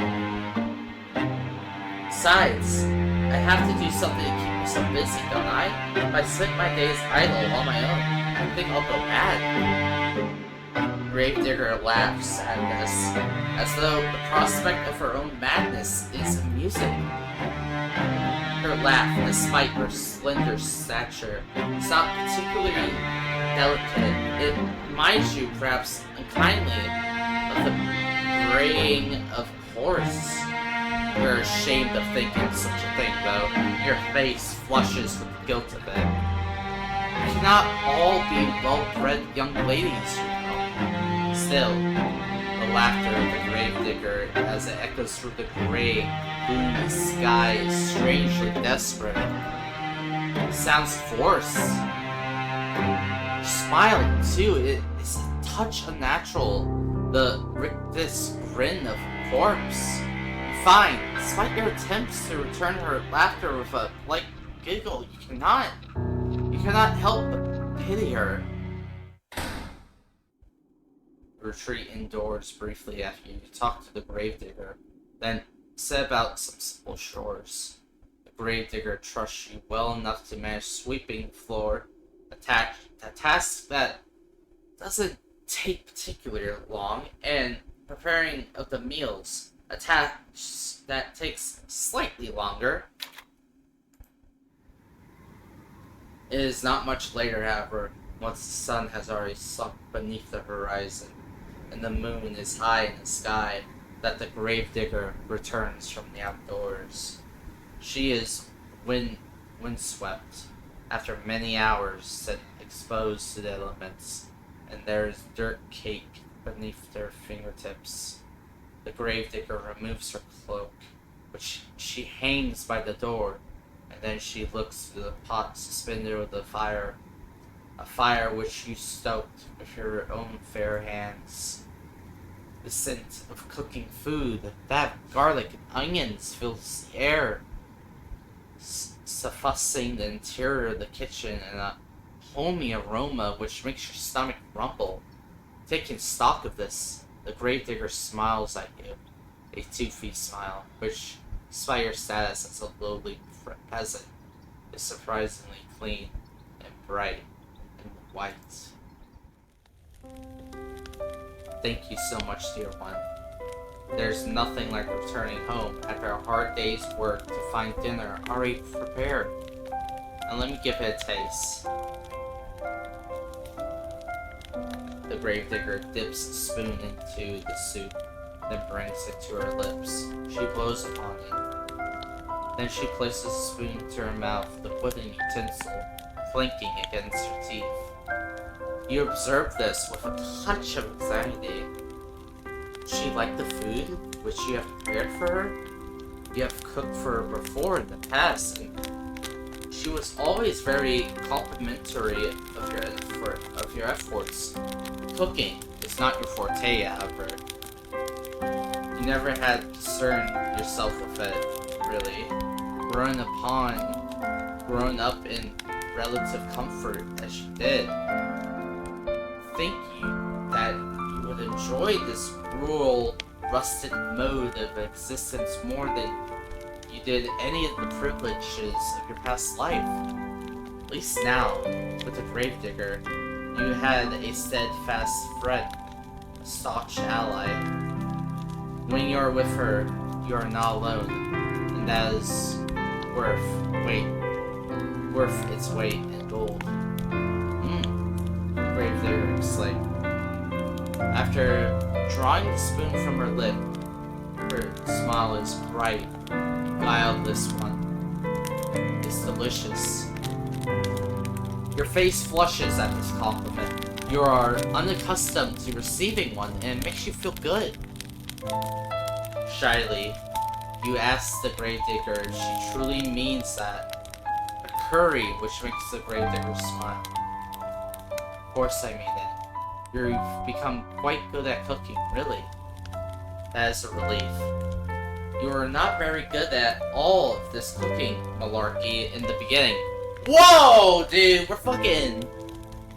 Besides, I have to do something to keep myself busy, don't I? If I spend my days idle on my own, I think I'll go mad. Gravedigger laughs at this, as though the prospect of her own madness is amusing. Her laugh, despite her slender stature, is not particularly delicate. It reminds you, perhaps unkindly, of the braying of a horse. You're ashamed of thinking such a thing, though. Your face flushes with the guilt of it. You cannot all be well-bred young ladies, you know. Still, the laughter of the gravedigger, as it echoes through the gray, gloomy sky, is strangely desperate. It sounds forced. Your smile, too, it is a touch unnatural. This grin of a corpse. Fine, despite your attempts to return her laughter with a light giggle, you cannot help but pity her. Retreat indoors briefly after you talk to the gravedigger, then set about some simple chores. The gravedigger trusts you well enough to manage sweeping the floor, a task that doesn't take particularly long, and preparing of the meals, a task that takes slightly longer. It is not much later, however, once the sun has already sunk beneath the horizon, and the moon is high in the sky, that the gravedigger returns from the outdoors. She is windswept after many hours exposed to the elements, and there is dirt cake beneath their fingertips. The gravedigger removes her cloak, which she hangs by the door, and then she looks to the pot suspended over the fire, a fire which you stoked with your own fair hands. The scent of cooking food, that of garlic and onions, fills the air, suffusing the interior of the kitchen in a homey aroma which makes your stomach rumble. Taking stock of this, the gravedigger smiles at you, a toothy smile, which, despite your status as a lowly peasant, is surprisingly clean and bright and white. Thank you so much, dear one. There's nothing like returning home after a hard day's work to find dinner already prepared. And let me give it a taste. The gravedigger dips a spoon into the soup, then brings it to her lips. She blows upon it. Then she places the spoon to her mouth, the wooden utensil clinking against her teeth. You observe this with a touch of anxiety. She liked the food which you have prepared for her? You have cooked for her before in the past, and she was always very complimentary of your efforts. Cooking is not your forte, however. You never had concerned yourself with it, really. Grown up in relative comfort as you did. Think you that you would enjoy this rural, rusted mode of existence more than you did any of the privileges of your past life. At least now, with the gravedigger, you had a steadfast friend, a staunch ally. When you are with her, you are not alone, and that is worth its weight in gold. Gravedigger exclaimed. After drawing the spoon from her lip, her smile is bright, guileless one. It's delicious. Your face flushes at this compliment. You are unaccustomed to receiving one, and it makes you feel good. Shyly, you ask the gravedigger if she truly means that. Her curry, which makes the gravedigger smile. Of course I mean it. You've become quite good at cooking, really. That is a relief. You were not very good at all of this cooking malarkey in the beginning. Whoa, dude, we're fucking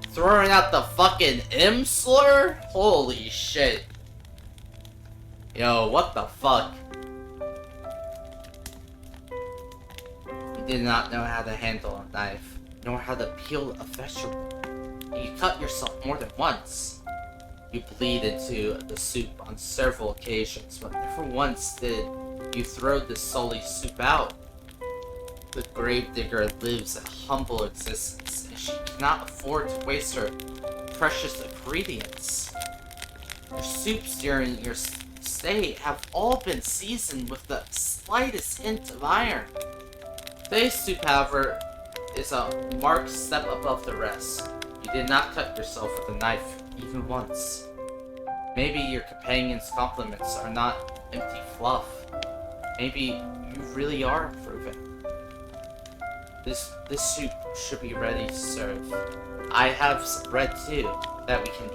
throwing out the fucking M slur? Holy shit. Yo, what the fuck? You did not know how to handle a knife, nor how to peel a vegetable. You cut yourself more than once. You bleed into the soup on several occasions, but never once did you throw the sully soup out. The gravedigger lives a humble existence, and she cannot afford to waste her precious ingredients. Your soups during your stay have all been seasoned with the slightest hint of iron. Today's soup, however, is a marked step above the rest. You did not cut yourself with a knife, even once. Maybe your companion's compliments are not empty fluff. Maybe you really are improving. This soup should be ready to serve. I have some bread too, that we can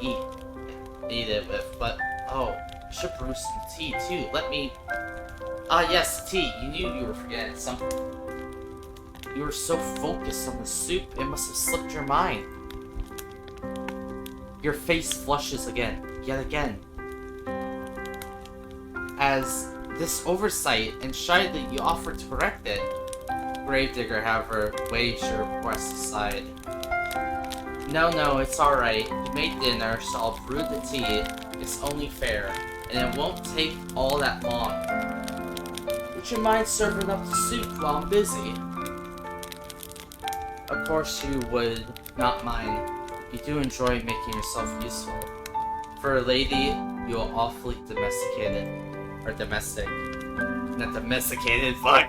eat it with, but oh, I should brew some tea too. Let me... Ah yes, tea. You knew you were forgetting something. You were so focused on the soup, it must have slipped your mind. Your face flushes again, yet again. As this oversight and shyly you offer to correct it, Gravedigger, however, waves your request aside. No, it's alright. You made dinner, so I'll brew the tea. It's only fair, and it won't take all that long. Would you mind serving up the soup while I'm busy? Of course you would not mind. You do enjoy making yourself useful. For a lady, you're awfully domesticated. Or domestic. Not domesticated, fuck!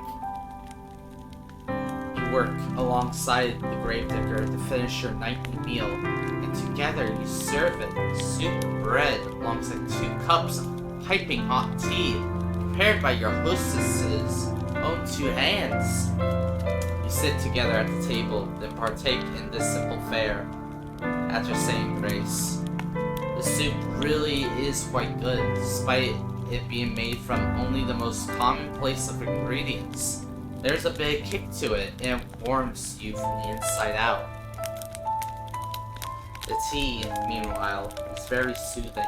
You work alongside the gravedigger to finish your nightly meal, and together you serve it, soup and bread, alongside 2 cups of piping hot tea, prepared by your hostess's own 2 hands. You sit together at the table, then partake in this simple fare. After saying grace, the soup really is quite good, despite it being made from only the most commonplace of ingredients. There's a big kick to it, and it warms you from the inside out. The tea, meanwhile, is very soothing.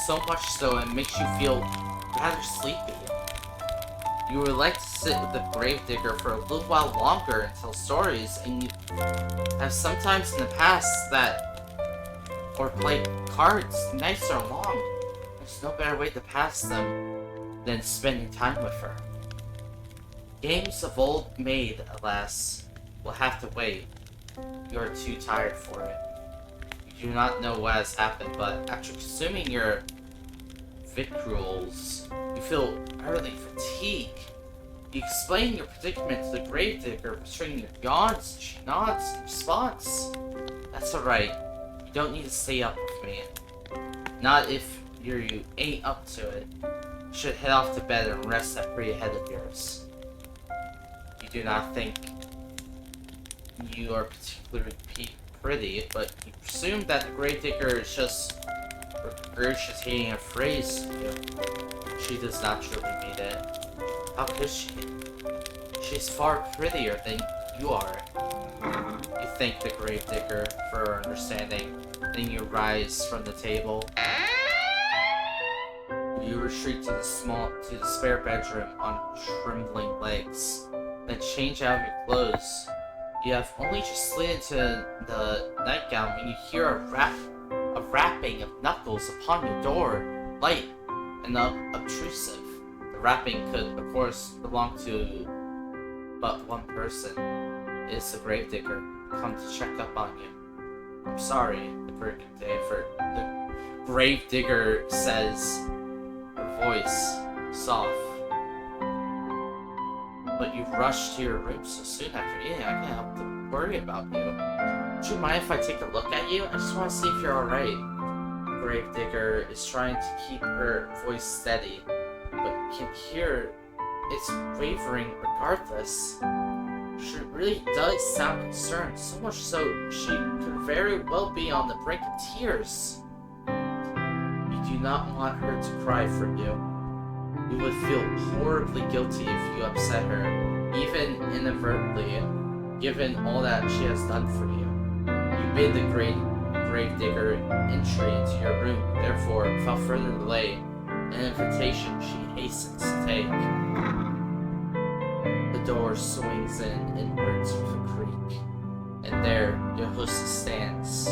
So much so it makes you feel rather sleepy. You would like to sit with the gravedigger for a little while longer and tell stories, and you have sometimes in the past or play cards. Nights are long. There's no better way to pass them than spending time with her. Games of old maid, alas, will have to wait. You are too tired for it. You do not know what has happened, but after consuming your victuals, you feel utterly fatigued. You explain your predicament to the gravedigger, between your yawns, and she nods in response. That's alright. You don't need to stay up with me. Not if you ain't up to it. You should head off to bed and rest that pretty head of yours. You do not think you are particularly pretty, but you presume that the gravedigger is just regurgitating a phrase to you. She does not truly mean it. How could she? She's far prettier than you are. You thank the gravedigger for her understanding, then you rise from the table. You retreat to the spare bedroom on trembling legs, then change out of your clothes. You have only just slid into the nightgown when you hear a rapping of knuckles upon your door, light and obtrusive. The rapping could, of course, belong to but one person. It is the gravedigger, come to check up on you. I'm sorry, the gravedigger says, her voice soft. But you rushed to your room so soon after eating, I can't help to worry about you. Would you mind if I take a look at you? I just want to see if you're alright. The gravedigger is trying to keep her voice steady, but you can hear it's wavering regardless. She really does sound concerned, so much so she could very well be on the brink of tears. You do not want her to cry for you. You would feel horribly guilty if you upset her, even inadvertently, given all that she has done for you. You bid the great gravedigger entry into your room, therefore, without further delay, an invitation she hastens to take. The door swings in inwards with a creak, and there your hostess stands.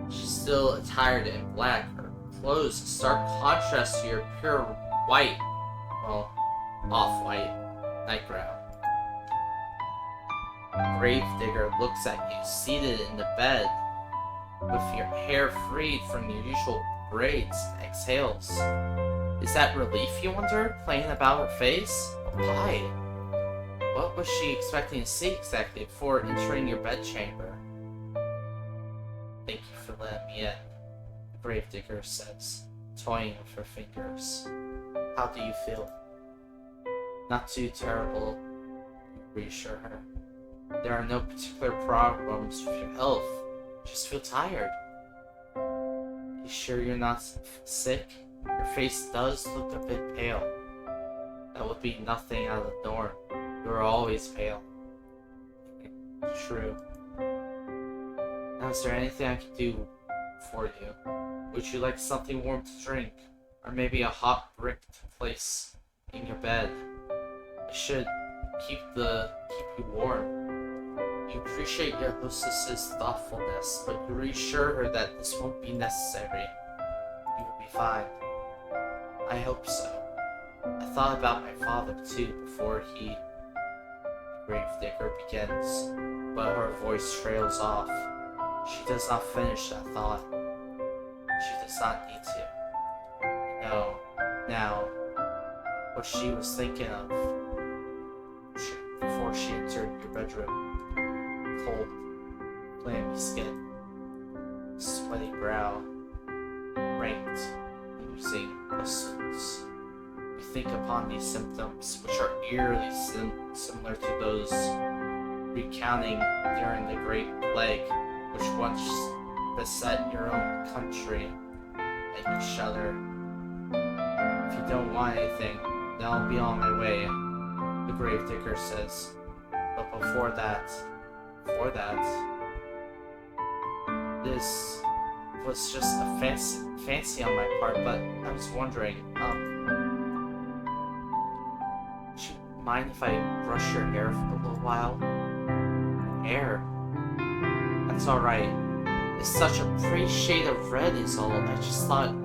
She's still attired in black, her clothes in stark contrast to your pure white, well, off-white nightgown. The gravedigger looks at you, seated in the bed, with your hair freed from your usual braids, and exhales. Is that relief, you wonder, playing about her face? Why? What was she expecting to see exactly before entering your bedchamber? Thank you for letting me in, the gravedigger says, toying with her fingers. How do you feel? Not too terrible, you reassure her. There are no particular problems with your health. Just feel tired. You sure you're not sick? Your face does look a bit pale. That would be nothing out of the norm. You are always pale. True. Now, is there anything I can do for you? Would you like something warm to drink? Or maybe a hot brick to place in your bed? It should keep you warm. You appreciate your hostess's thoughtfulness, but you reassure her that this won't be necessary. You will be fine. I hope so. I thought about my father too before the gravedigger begins, but her voice trails off. She does not finish that thought. She does not need to. No. Now, what she was thinking of before she entered your bedroom. Cold, clammy skin, sweaty brow, ranked, oozing pustules. You think upon these symptoms, which are eerily similar to those recounting during the Great Plague, which once beset your own country, and you shudder. If you don't want anything, then I'll be on my way, the gravedigger says. But before that, this was just a fancy on my part, but I was wondering, would you mind if I brush your hair for a little while? Hair? That's alright. It's such a pretty shade of red is all. I just thought,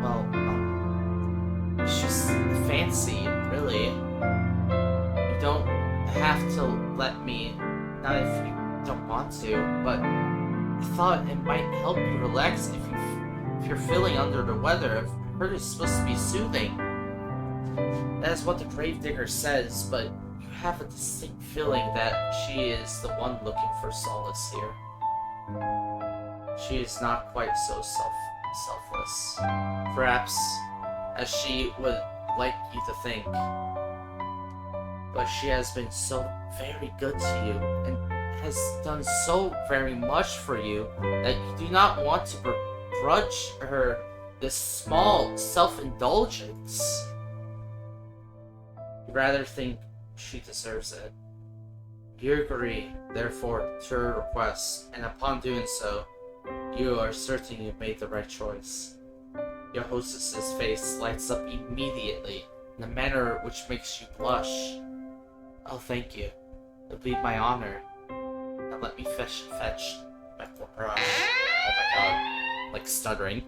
well, it's just fancy, really. You don't have to let me, not if you don't want to, but I thought it might help you relax if you're feeling under the weather. I've heard it's supposed to be soothing. That is what the gravedigger says, but you have a distinct feeling that she is the one looking for solace here. She is not quite so selfless, perhaps, as she would like you to think. But she has been so very good to you, and has done so very much for you, that you do not want to begrudge her this small self-indulgence. You rather think she deserves it. You agree, therefore, to her request, and upon doing so, you are certain you've made the right choice. Your hostess's face lights up immediately, in a manner which makes you blush. Oh, thank you. It'll be my honor. Now let me fetch my brush. Oh my god. Like stuttering.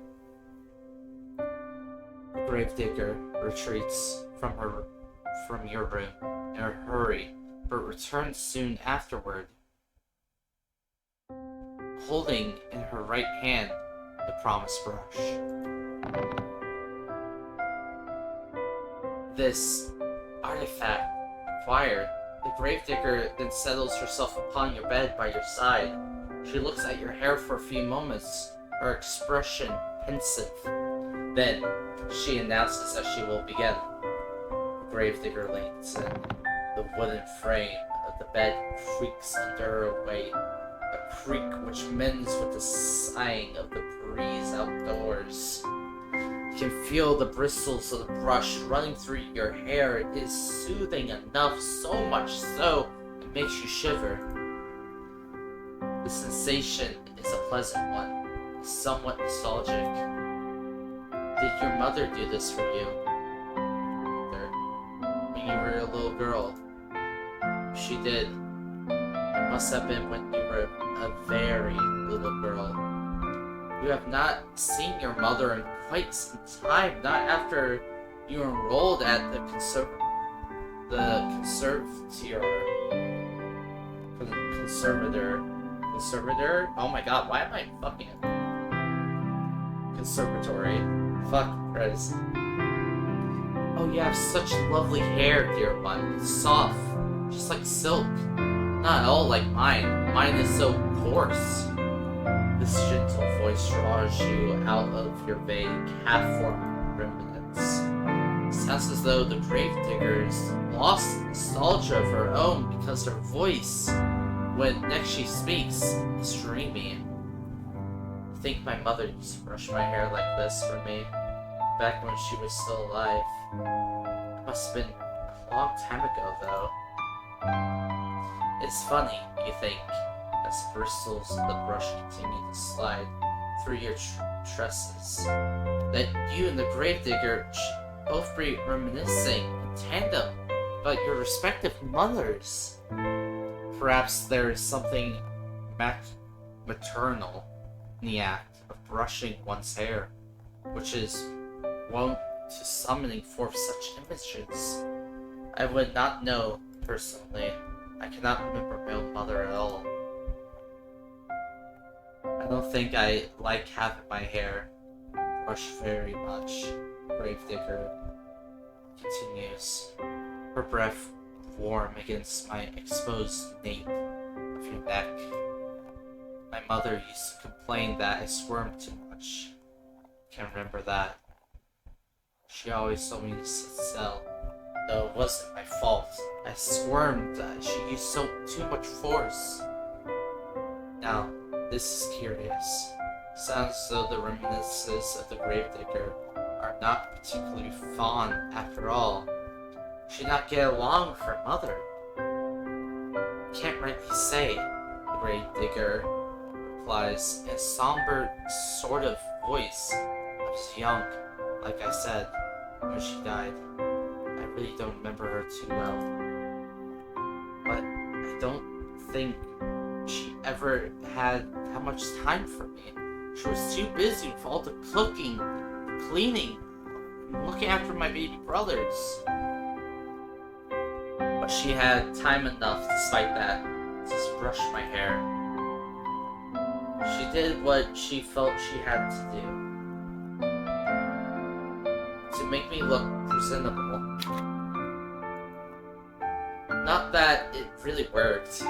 The gravedigger retreats from your room in a hurry, but returns soon afterward, holding in her right hand the promised brush. This artifact acquired, the gravedigger then settles herself upon your bed by your side. She looks at your hair for a few moments, her expression pensive. Then, she announces that she will begin. The gravedigger leans in the wooden frame of the bed creaks under her weight, a creak which mends with the sighing of the breeze outdoors. You can feel the bristles of the brush running through your hair. It is soothing enough, so much so it makes you shiver. The sensation is a pleasant one, somewhat nostalgic. Did your mother do this for you? When you were a little girl? She did. It must have been when you were a very little girl. You have not seen your mother in quite some time, not after you enrolled at the conservator. Oh my god, why am I fucking conservatory? Fuck, Chris. Oh, you have such lovely hair, dear one. It's soft, just like silk. Not at all like mine. Mine is so coarse. This gentle voice draws you out of your vague, half-formed remnants. Sounds as though the gravediggers lost nostalgia of her own because her voice, when next she speaks, is dreamy. I think my mother used to brush my hair like this for me, back when she was still alive. It must have been a long time ago, though. It's funny, you think, as the bristles of the brush continue to slide through your tresses, that you and the gravedigger should both be reminiscing in tandem about your respective mothers. Perhaps there is something maternal in the act of brushing one's hair, which is wont to summoning forth such images. I would not know, personally. I cannot remember my own mother at all. I don't think I like having my hair brushed very much, Gravedigger continues, her breath warm against my exposed nape of your neck. My mother used to complain that I squirmed too much. Can't remember that. She always told me to sit still, though it wasn't my fault. I squirmed. She used too much force. Now, this is curious. Sounds as though the reminiscences of the gravedigger are not particularly fond after all. She not get along with her mother. Can't rightly say, the gravedigger replies in a somber sort of voice. I was young, like I said, when she died. I really don't remember her too well. But I don't think she ever had that much time for me. She was too busy with all the cooking, cleaning, and looking after my baby brothers. But she had time enough, despite that, to just brush my hair. She did what she felt she had to do, to make me look presentable. Not that it really worked. I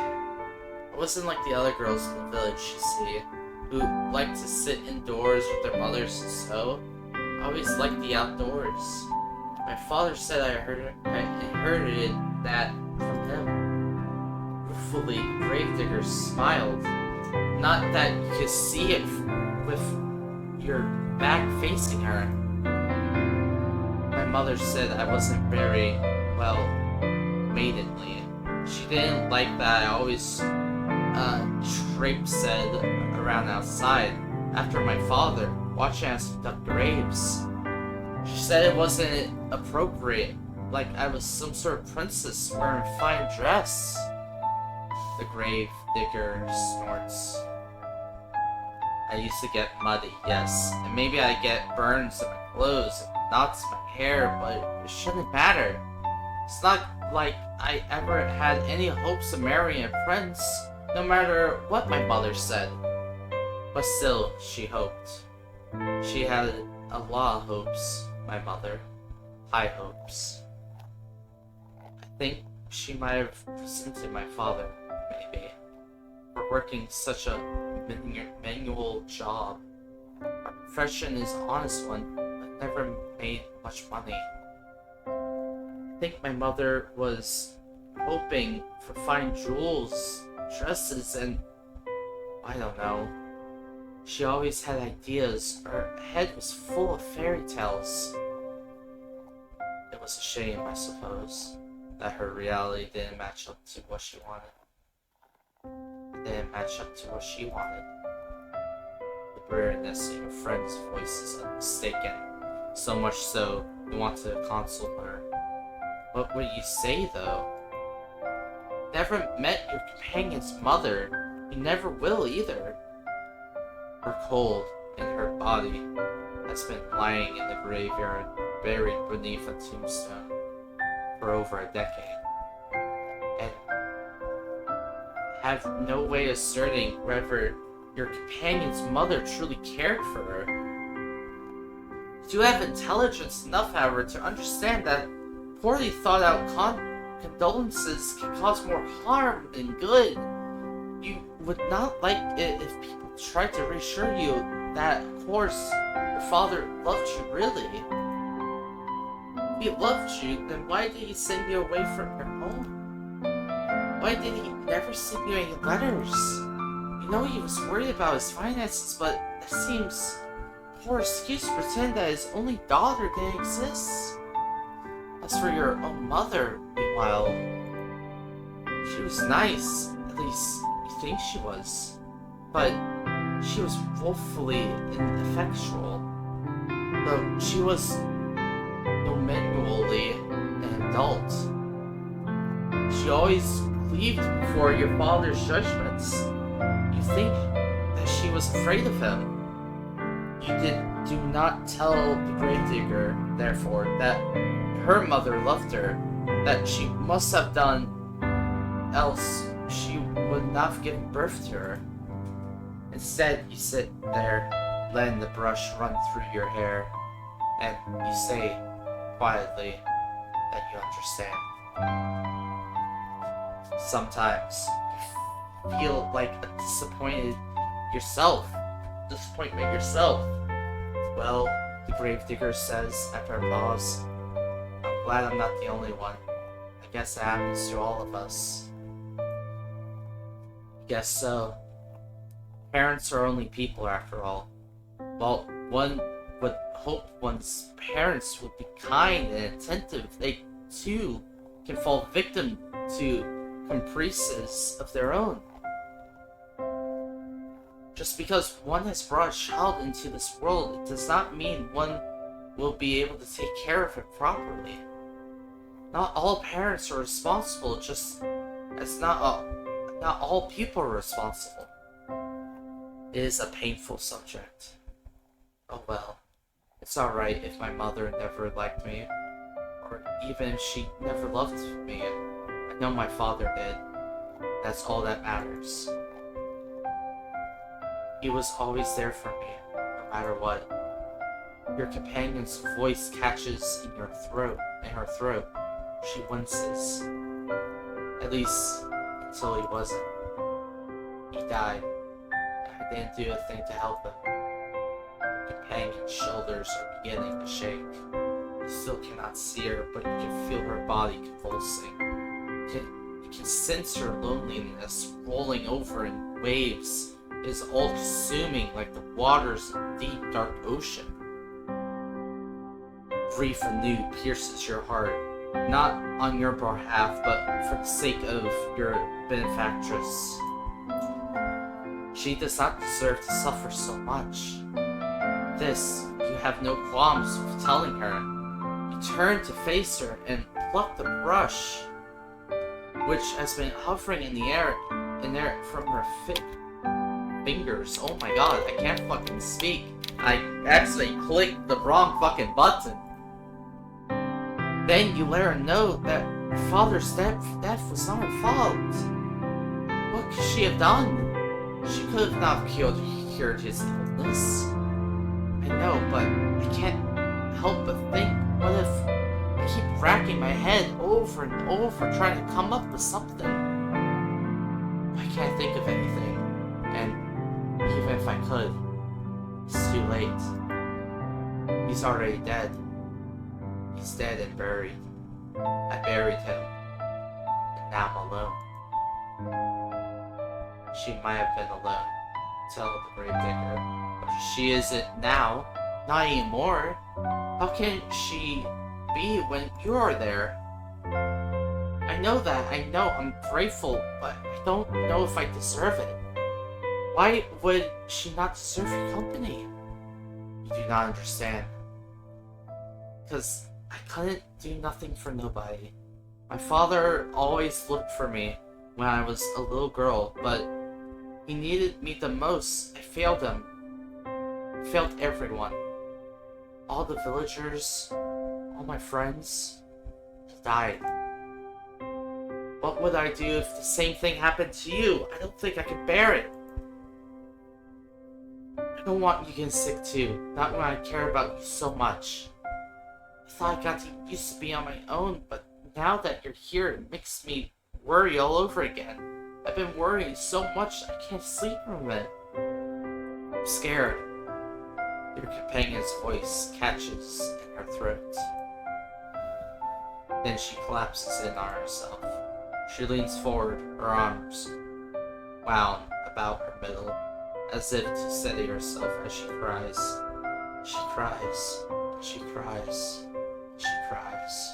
wasn't like the other girls in the village, you see, who liked to sit indoors with their mothers and sew. I always liked the outdoors. My father said I inherited that from him. Ruefully, Gravedigger smiled. Not that you could see it with your back facing her. My mother said I wasn't very, well, maidenly. She didn't like that I always traipsed around outside after my father, watching us conduct graves. She said it wasn't appropriate, like I was some sort of princess wearing a fine dress. The grave digger snorts. I used to get muddy, yes, and maybe I get burns in my clothes and knots in my hair, but it shouldn't matter. It's not like I ever had any hopes of marrying a prince, no matter what my mother said. But still, she hoped. She had a lot of hopes, my mother. High hopes. I think she might have resented my father, maybe, for working such a manual job. Our profession is an honest one, but never made much money. I think my mother was hoping for fine jewels, dresses, and I don't know. She always had ideas. Her head was full of fairy tales. It was a shame, I suppose, that her reality didn't match up to what she wanted. It didn't match up to what she wanted. The weariness in your friend's voice is unmistaken. So much so, you want to console her. What would you say, though? Never met your companion's mother. You never will either. Her cold in her body has been lying in the graveyard, buried beneath a tombstone for over a decade, and have no way of asserting whether your companion's mother truly cared for her. You have intelligence enough, however, to understand that poorly thought out condolences can cause more harm than good. You would not like it if people tried to reassure you that, of course, your father loved you really. If he loved you, then why did he send you away from your home? Why did he never send you any letters? You know he was worried about his finances, but that seems a poor excuse to pretend that his only daughter didn't exist. As for your own mother, meanwhile, she was nice, at least you think she was, but she was woefully ineffectual. Though she was nominally an adult, she always grieved before your father's judgments. You think that she was afraid of him. You do not tell the gravedigger, therefore, that her mother loved her, that she must have done, else she would not have given birth to her. Instead, you sit there, letting the brush run through your hair, and you say quietly that you understand. Sometimes you feel like a disappointment yourself. Well, the gravedigger says after a pause, I'm glad I'm not the only one. I guess that happens to all of us. Guess so. Parents are only people after all. While one would hope one's parents would be kind and attentive, they too can fall victim to caprices of their own. Just because one has brought a child into this world, it does not mean one will be able to take care of it properly. Not all parents are responsible, just as not all people are responsible. It is a painful subject. Oh well, it's alright if my mother never liked me, or even if she never loved me. I know my father did. That's all that matters. He was always there for me, no matter what. Your companion's voice catches in her throat. She winces. At least, until he wasn't. He died. I didn't do a thing to help him. Your companion's shoulders are beginning to shake. You still cannot see her, but you can feel her body convulsing. You can sense her loneliness rolling over in waves. It is all-consuming like the waters of a deep, dark ocean. Grief anew pierces your heart, not on your behalf, but for the sake of your benefactress. She does not deserve to suffer so much. This, you have no qualms with telling her. You turn to face her and pluck the brush, which has been hovering in the air from her fingers. Oh my god, I can't fucking speak. I actually clicked the wrong fucking button. Then you let her know that her father's death was not her fault. What could she have done? She could have not cured his illness. I know, but I can't help but think, what if I keep racking my head over and over trying to come up with something? I can't think of anything, and even if I could, it's too late. He's already dead. He's dead and buried. I buried him. And now I'm alone. She might have been alone, tell the gravedigger, but she isn't now. Not anymore. How can she be when you're there? I know that, I know, I'm grateful, but I don't know if I deserve it. Why would she not deserve your company? You do not understand. Because I couldn't do nothing for nobody. My father always looked for me when I was a little girl, but he needed me the most. I failed him. I failed everyone. All the villagers, all my friends, died. What would I do if the same thing happened to you? I don't think I could bear it. I don't want you getting sick too, not when I care about you so much. I thought I got used to being on my own, but now that you're here, it makes me worry all over again. I've been worrying so much I can't sleep from it. I'm scared. Your companion's voice catches in her throat. Then she collapses in on herself. She leans forward, her arms wound about her middle, as if to steady herself as she cries. She cries, she cries, she cries.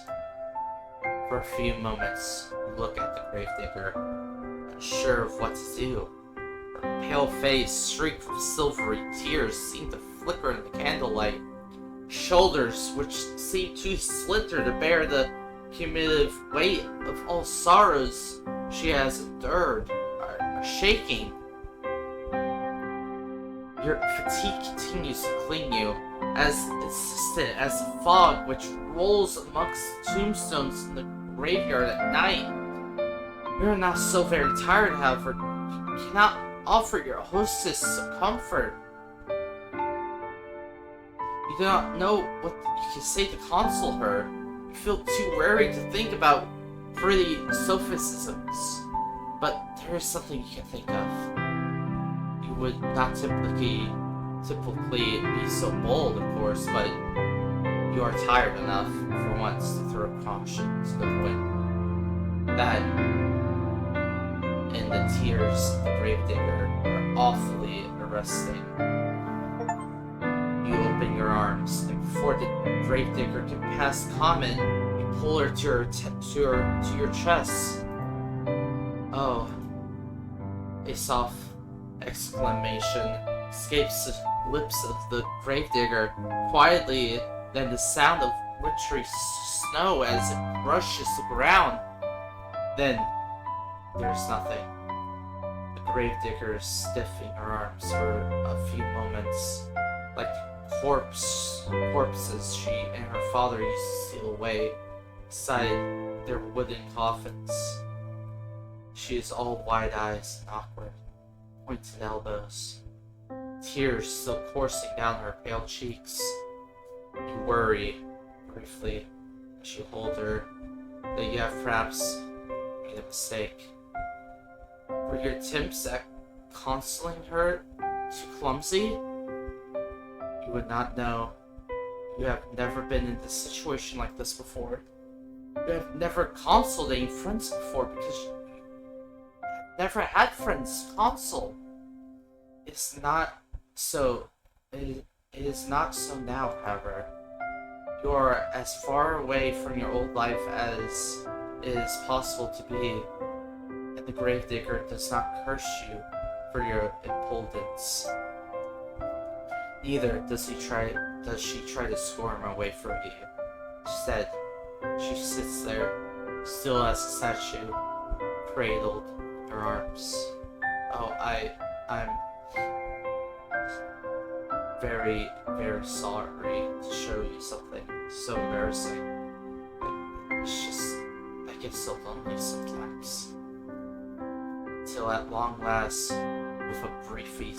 For a few moments, you look at the gravedigger, unsure of what to do. Her pale face, streaked with silvery tears, seemed to flicker in the candlelight. Shoulders, which seemed too slender to bear the cumulative weight of all sorrows she has endured, are shaking. Your fatigue continues to cling you, as insistent as the fog which rolls amongst the tombstones in the graveyard at night. You are not so very tired, however. You cannot offer your hostess some comfort. You do not know what you can say to console her. You feel too wary to think about pretty sophisms. But there is something you can think of. You would not typically be so bold, of course, but you are tired enough for once to throw caution to the wind. That and the tears of the gravedigger are awfully arresting. You open your arms, and before the gravedigger can pass comment, you pull her to your chest. Oh! A soft exclamation escapes the lips of the gravedigger, quietly, then the sound of wintry snow as it brushes the ground. Then there's nothing. The gravedigger is stiffing her arms for a few moments, like corpses she and her father used to steal away inside their wooden coffins. She is all wide eyes and awkward, pointed elbows, tears still coursing down her pale cheeks. You worry briefly as you hold her that you have perhaps made a mistake. Were your attempts at consoling her too clumsy? You would not know. You have never been in a situation like this before. You have never consoled any friends before because you have never had friends console. It's not so. It is not so now, however. You are as far away from your old life as it is possible to be, and the gravedigger does not curse you for your impudence. Neither does she try to squirm away from you. Instead, she sits there, still as a statue, cradled in her arms. Oh, I'm very, very sorry to show you something so embarrassing. It's just, I get so lonely sometimes. Till at long last, with a breathy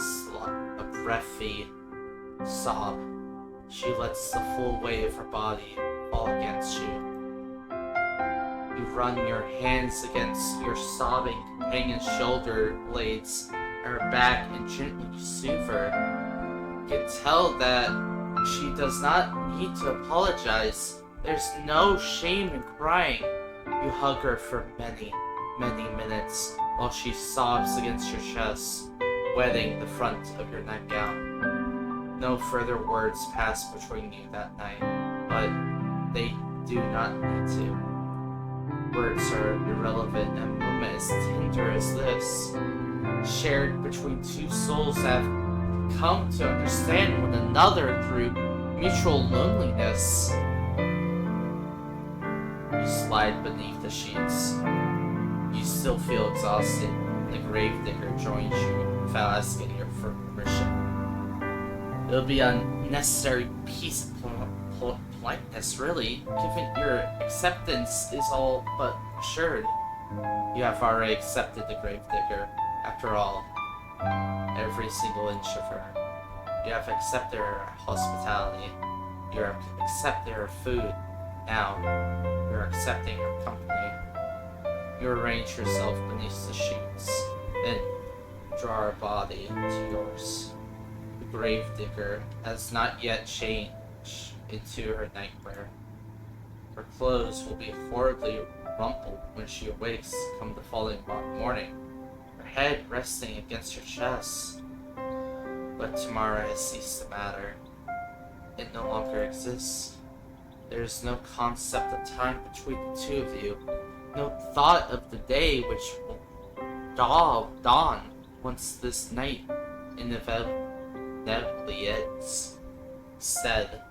sob, she lets the full weight of her body fall against you. You run your hands against your sobbing companion's shoulder blades and her back and gently soothe her. You can tell that she does not need to apologize. There's no shame in crying. You hug her for many, many minutes while she sobs against your chest, wetting the front of your nightgown. No further words pass between you that night, but they do not need to. Words are irrelevant in a moment as tender as this, shared between two souls that have come to understand one another through mutual loneliness. You slide beneath the sheets. You still feel exhausted, and the gravedigger joins you without asking your permission. It would be unnecessary piece of politeness, really, given your acceptance is all but assured. You have already accepted the gravedigger, after all, every single inch of her. You have accepted her hospitality. You have accepted her food. Now, you're accepting her company. You arrange yourself beneath the sheets, then draw her body to yours. The gravedigger has not yet changed into her nightwear. Her clothes will be horribly rumpled when she awakes come the following morning, her head resting against your chest. But tomorrow has ceased to matter. It no longer exists. There is no concept of time between the two of you, no thought of the day which will dawn once this night inevitably ends. Instead,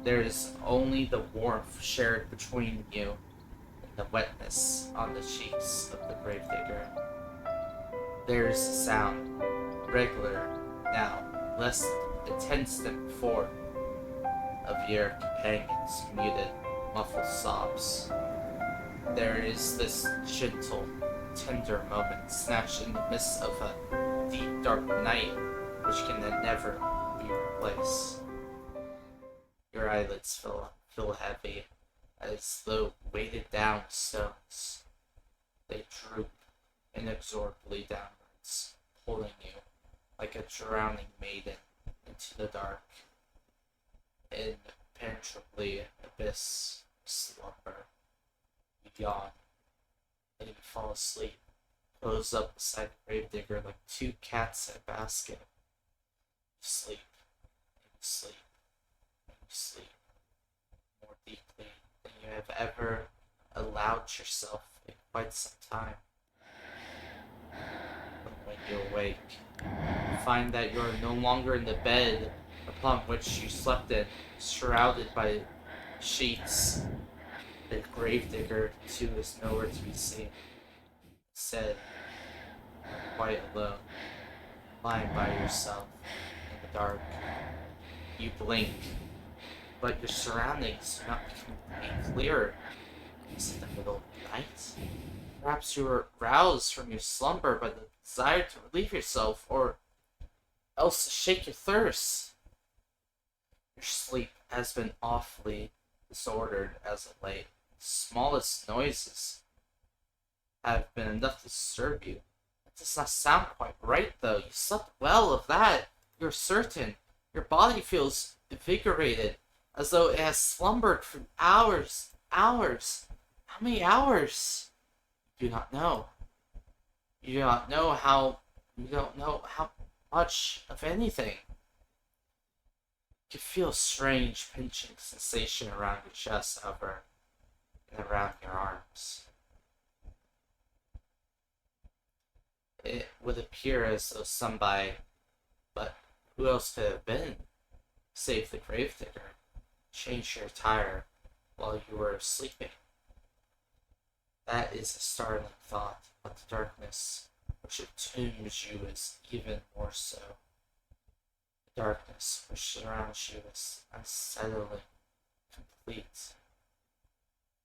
there is only the warmth shared between you and the wetness on the cheeks of the gravedigger. There is a sound, regular now, less intense than before, of your companion's muted, muffled sobs. There is this gentle, tender moment snatched in the midst of a deep, dark night which can never be replaced. Your eyelids feel heavy, as though weighted down with stones. They droop inexorably downwards, pulling you, like a drowning maiden, into the dark, impenetrably abyss of slumber. You yawn, and you fall asleep, closed up beside the gravedigger like two cats in a basket. You sleep, and you sleep, and you sleep, more deeply than you have ever allowed yourself in quite some time. But when you awake, you find that you are no longer in the bed upon which you slept in, shrouded by sheets. The gravedigger, too, is nowhere to be seen. Instead, you are quite alone, lying by yourself in the dark. You blink, but your surroundings do not become any clearer. Is it the middle of the night? Perhaps you were roused from your slumber by the desire to relieve yourself, or else to shake your thirst. Your sleep has been awfully disordered as of late. The smallest noises have been enough to disturb you. It does not sound quite right, though. You slept well, of that you're certain. Your body feels invigorated, as though it has slumbered for hours. How many hours? You do not know. You do not know how. You don't know how much of anything. You can feel a strange pinching sensation around your chest, however, and around your arms. It would appear as though somebody, but who else could it have been, save the gravedigger, changed your attire while you were sleeping? That is a startling thought, but the darkness which attunes you is even more so. The darkness which surrounds you is unsettling, complete.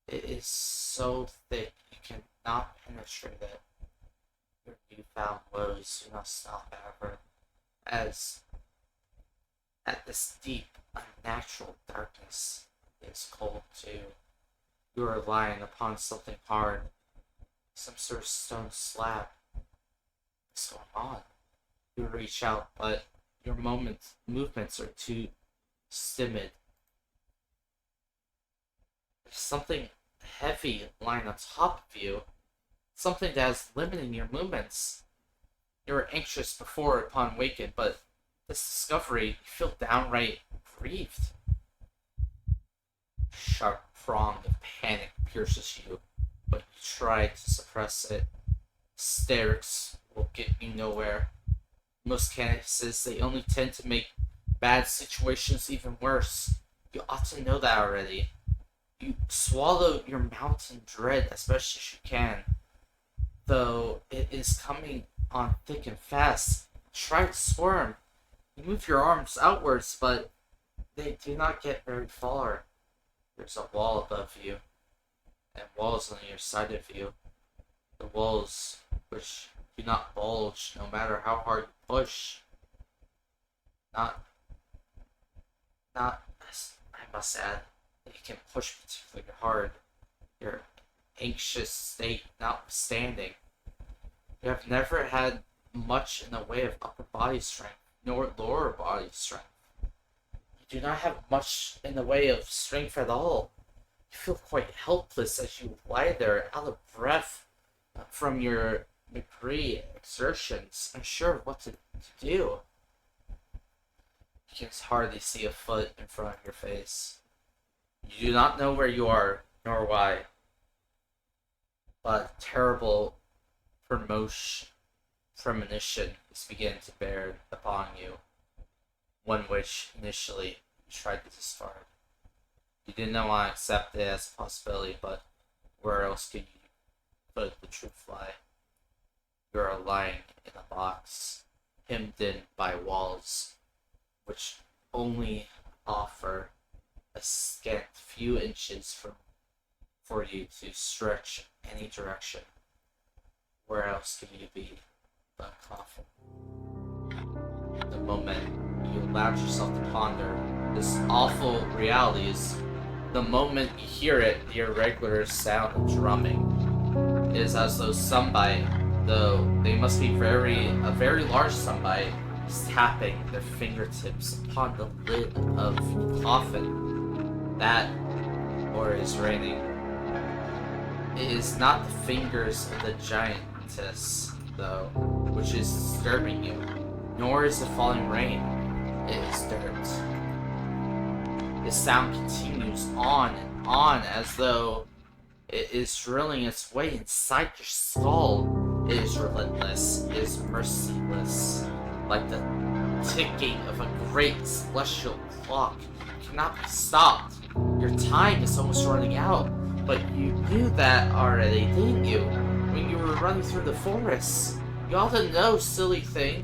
It is so thick you cannot penetrate it. Your newfound woes do not stop, however, as at this deep, unnatural darkness is cold too. You are lying upon something hard, some sort of stone slab. What's going on? You reach out, but your movements are too timid. There's something heavy lying on top of you. something that is limiting your movements. You were anxious before upon waking, but this discovery, you feel downright grieved. Sharp prong of panic pierces you, but you try to suppress it. Hysterics will get you nowhere. In most cases, they only tend to make bad situations even worse. You ought to know that already. You swallow your mountain dread as best as you can, though it is coming on thick and fast. Try to squirm. You move your arms outwards, but they do not get very far. There's a wall above you, and walls on either side of you. The walls which do not bulge no matter how hard you push. Not, I must add, that you can push particularly hard. Your anxious state notwithstanding. You have never had much in the way of upper body strength, nor lower body strength. You do not have much in the way of strength at all. You feel quite helpless as you lie there, out of breath from your McCree exertions, unsure of what to do. You can hardly see a foot in front of your face. You do not know where you are, nor why. But terrible premonition is beginning to bear upon you. One which initially you tried to discard. You did not want to accept it as a possibility, but where else could you put the truth lie? You are lying in a box, hemmed in by walls, which only offer a scant few inches for you to stretch any direction. Where else could you be but a coffin? The moment you allowed yourself to ponder this awful reality is the moment you hear it, the irregular sound of drumming. It is as though somebody, though they must be a very large somebody, is tapping their fingertips upon the lid of the coffin. That, or it is raining. It is not the fingers of the giantess, though, which is disturbing you, nor is the falling rain. It is dirt. The sound continues on and on as though it is drilling its way inside your skull. It is relentless. It is merciless. Like the ticking of a great celestial clock. It cannot be stopped. Your time is almost running out. But you knew that already, didn't you? When you were running through the forest. You ought to know, silly thing,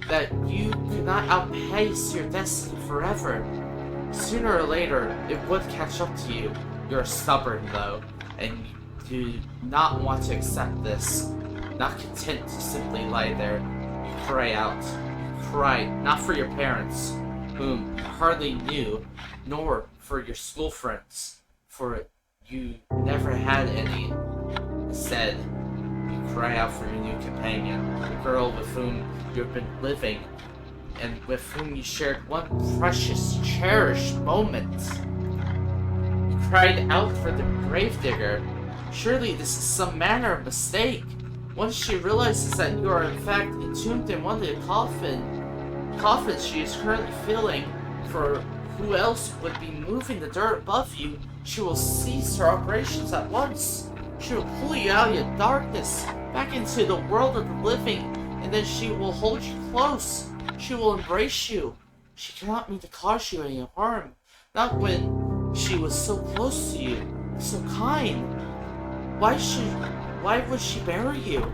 that you could not outpace your destiny forever. Sooner or later, it would catch up to you. You're stubborn, though, and you do not want to accept this. Not content to simply lie there, you cry out. You cry, not for your parents, whom you hardly knew, nor for your school friends, for you never had any. Instead, you cry out for your new companion, the girl with whom you have been living, and with whom you shared one precious, cherished moment. You cried out for the gravedigger. Surely this is some manner of mistake. Once she realizes that you are in fact entombed in one of the coffins she is currently filling, for who else would be moving the dirt above you, she will cease her operations at once. She will pull you out of your darkness, back into the world of the living, and then she will hold you close. She will embrace you. She cannot mean to cause you any harm. Not when she was so close to you, so kind. Why would she bury you?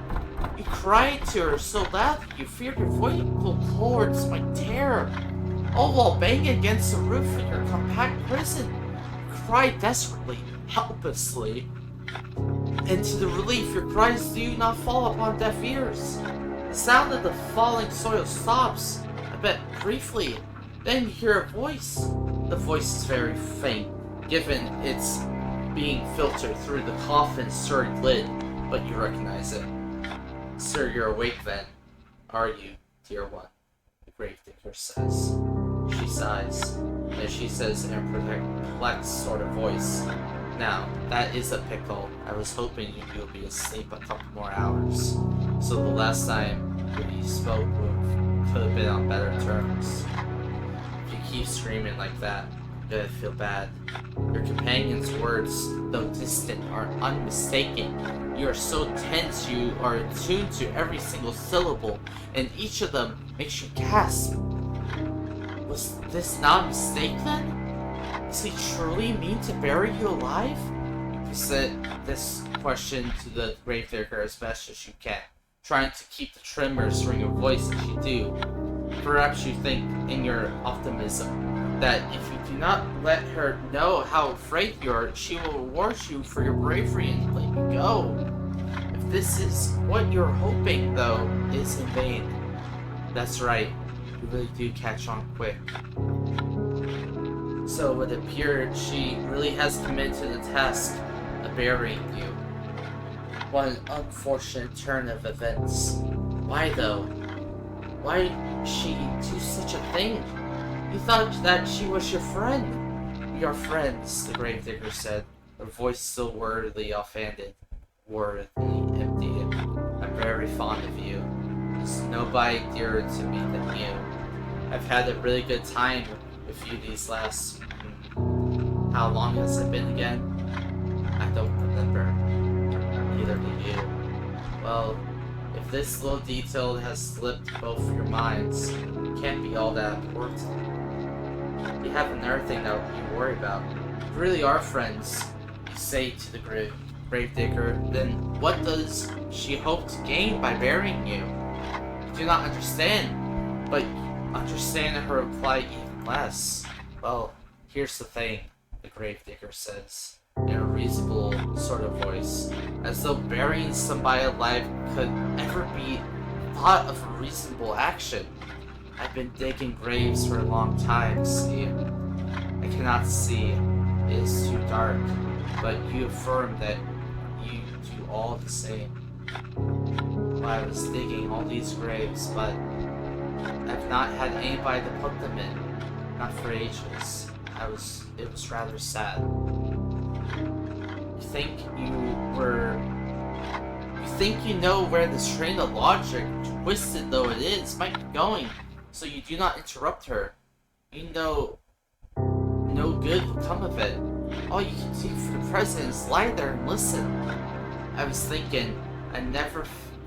You cried to her so loud that you feared your vocal cords might tear. All while banging against the roof of your compact prison. You cried desperately, helplessly. And to the relief, your cries do not fall upon deaf ears. The sound of the falling soil stops, I bet briefly. Then you hear a voice. The voice is very faint, given its being filtered through the coffin's sturdy lid, but you recognize it. Sir, you're awake then, are you, dear one? The gravedigger says. She sighs, and she says in a perplexed sort of voice, Now, that is a pickle. I was hoping you'll be asleep a couple more hours. So the last time we spoke could have been on better terms. If you keep screaming like that, I'm gonna feel bad. Your companion's words, though distant, are unmistakable. You are so tense you are attuned to every single syllable, and each of them makes you gasp. Was this not a mistake then? Does he truly mean to bury you alive? You present this question to the gravedigger as best as you can, trying to keep the tremors from your voice as you do. Perhaps you think, in your optimism, that if you do not let her know how afraid you are, she will reward you for your bravery and let you go. If this is what you're hoping, though, is in vain. That's right, you really do catch on quick. So it appeared she really has committed to the task of burying you. What an unfortunate turn of events. Why though? Why did she do such a thing? You thought that she was your friend. We are friends, the gravedigger said, her voice still wordily offhanded. Wordily empty. I'm very fond of you. There's nobody dearer to me than you. I've had a really good time with you these last... How long has it been again? I don't remember. Neither do you. Well, if this little detail has slipped both your minds, it can't be all that important. You have another thing that you worry about. If you really are friends, you say to the gravedigger, then what does she hope to gain by burying you? You do not understand, but understand her reply even less. Well, here's the thing, the gravedigger says, in a reasonable sort of voice, as though burying somebody alive could ever be thought of a reasonable action. I've been digging graves for a long time, see. I cannot see. It is too dark. But you affirm that you do all the same. Well, I was digging all these graves, but I've not had anybody to put them in. Not for ages. It was rather sad. You think you know where this train of logic, twisted though it is, might be going, so you do not interrupt her. You know no good will come of it. All you can do for the present is lie there and listen. I was thinking, I'd never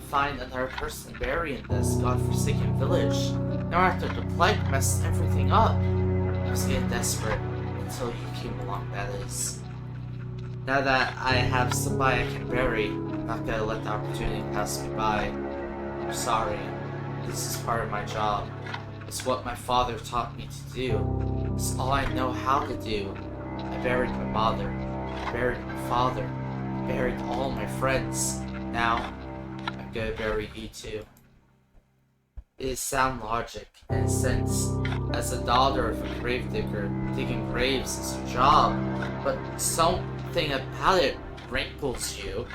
find another person buried in this godforsaken village. Now after the plague messed everything up. I was getting desperate, until you came along, that is. Now that I have somebody I can bury, I'm not gonna let the opportunity pass me by. I'm sorry. This is part of my job. It's what my father taught me to do. It's all I know how to do. I buried my mother. I buried my father. I buried all my friends. Now, I'm gonna bury you too. It is sound logic, in a sense. As a daughter of a gravedigger, digging graves is her job, but something about it rankles you.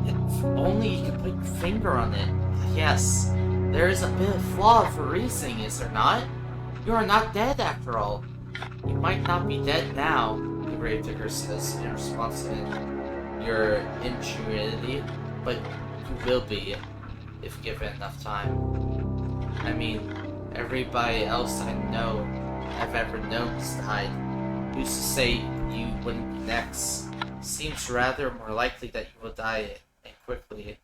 If only you could put your finger on it. Yes, there is a bit of flaw for reasoning, is there not? You are not dead after all. You might not be dead now, the gravedigger says in response to your ingenuity, but you will be, if given enough time. I mean, everybody else I know, I've ever known has died. Who's to say you wouldn't be next? Seems rather more likely that you will die, and quickly,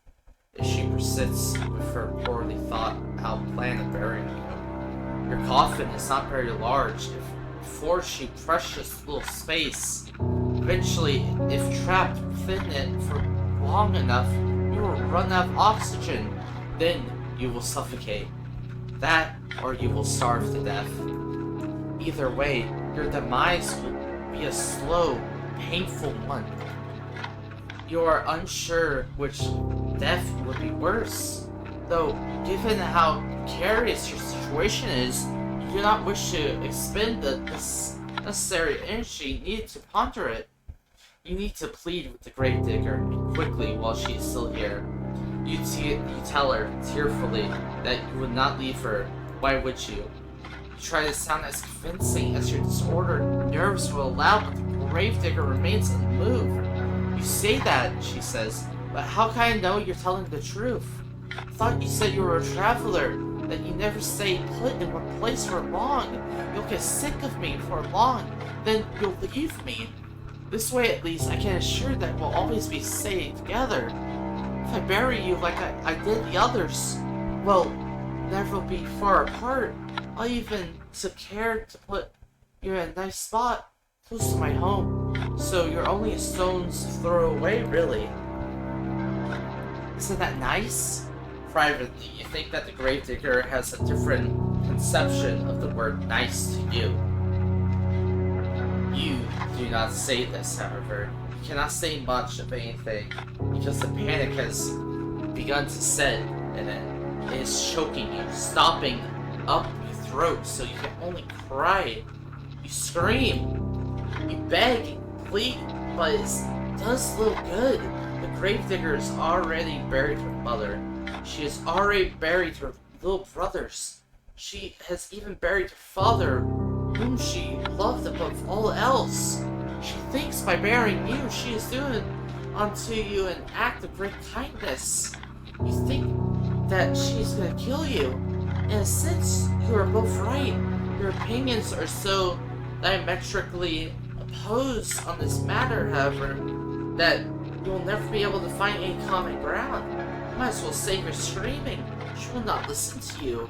if she persists with her poorly thought out plan of burying you. Your coffin is not very large. If affords you precious little space. Eventually, if trapped within it for long enough, you will run out of oxygen. Then you will suffocate. That, or you will starve to death. Either way, your demise will be a slow, painful one. You are unsure which death would be worse. Though, given how precarious your situation is, you do not wish to expend the necessary energy needed to ponder it. You need to plead with the gravedigger, and quickly while she is still here. You tell her, tearfully, that you would not leave her. Why would you? You try to sound as convincing as your disordered nerves will allow, but the gravedigger remains unmoved. You say that, she says, but how can I know you're telling the truth? I thought you said you were a traveler, that you never stay put in one place for long. You'll get sick of me for long, then you'll leave me. This way, at least, I can assure that we'll always be staying together. If I bury you like I did the others, well, never be far apart. I'll even took care to put you in a nice spot, close to my home, so you're only a stone's throw away, really. Isn't that nice? Privately, you think that the gravedigger has a different conception of the word nice to you. You do not say this, however. You cannot say much of anything, because the panic has begun to set in it. It is choking you, stopping up your throat so you can only cry. You scream, you beg, plead, but it does little good. The gravedigger is already buried her mother. She has already buried her little brothers. She has even buried her father, whom she loved above all else. She thinks by burying you, she is doing unto you an act of great kindness. You think that she's gonna kill you, and since you are both right, your opinions are so diametrically opposed on this matter, however, that you will never be able to find any common ground. You might as well save your screaming. She will not listen to you.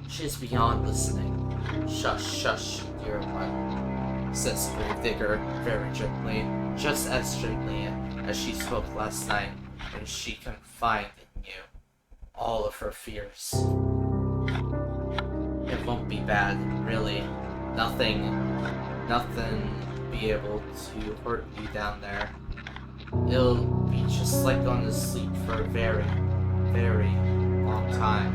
She is beyond listening. Shush, shush, dear one, says the gravedigger very gently, just as gently as she spoke last night when she confided in you all of her fears. It won't be bad, really. Nothing be able to hurt you down there. It'll be just like going to sleep for a very, very long time.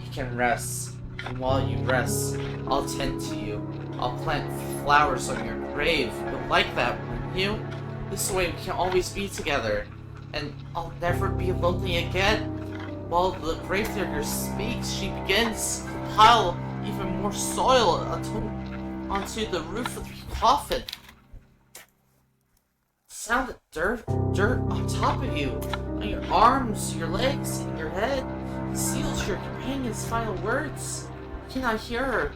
You can rest, and while you rest, I'll tend to you. I'll plant flowers on your grave. You'll like that, wouldn't you? This way we can always be together, and I'll never be lonely again. While the gravedigger speaks, she begins to pile even more soil onto the roof of the coffin. Sound of dirt on top of you, on your arms, your legs, and your head, conceals your companion's final words. You cannot hear her.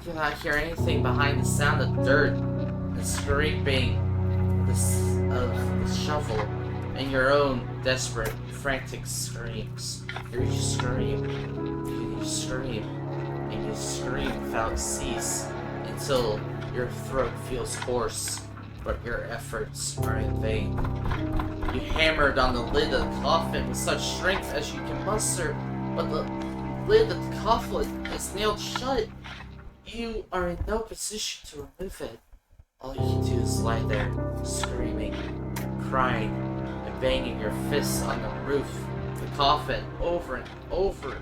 You cannot hear anything behind the sound of dirt, the scraping of the shovel, and your own desperate, frantic screams. You scream, and you scream, and you scream without cease until your throat feels hoarse, but your efforts are in vain. You hammered on the lid of the coffin with such strength as you can muster, but the lid of the coffin is nailed shut. You are in no position to remove it. All you can do is lie there, screaming, crying, and banging your fists on the roof of the coffin over and over.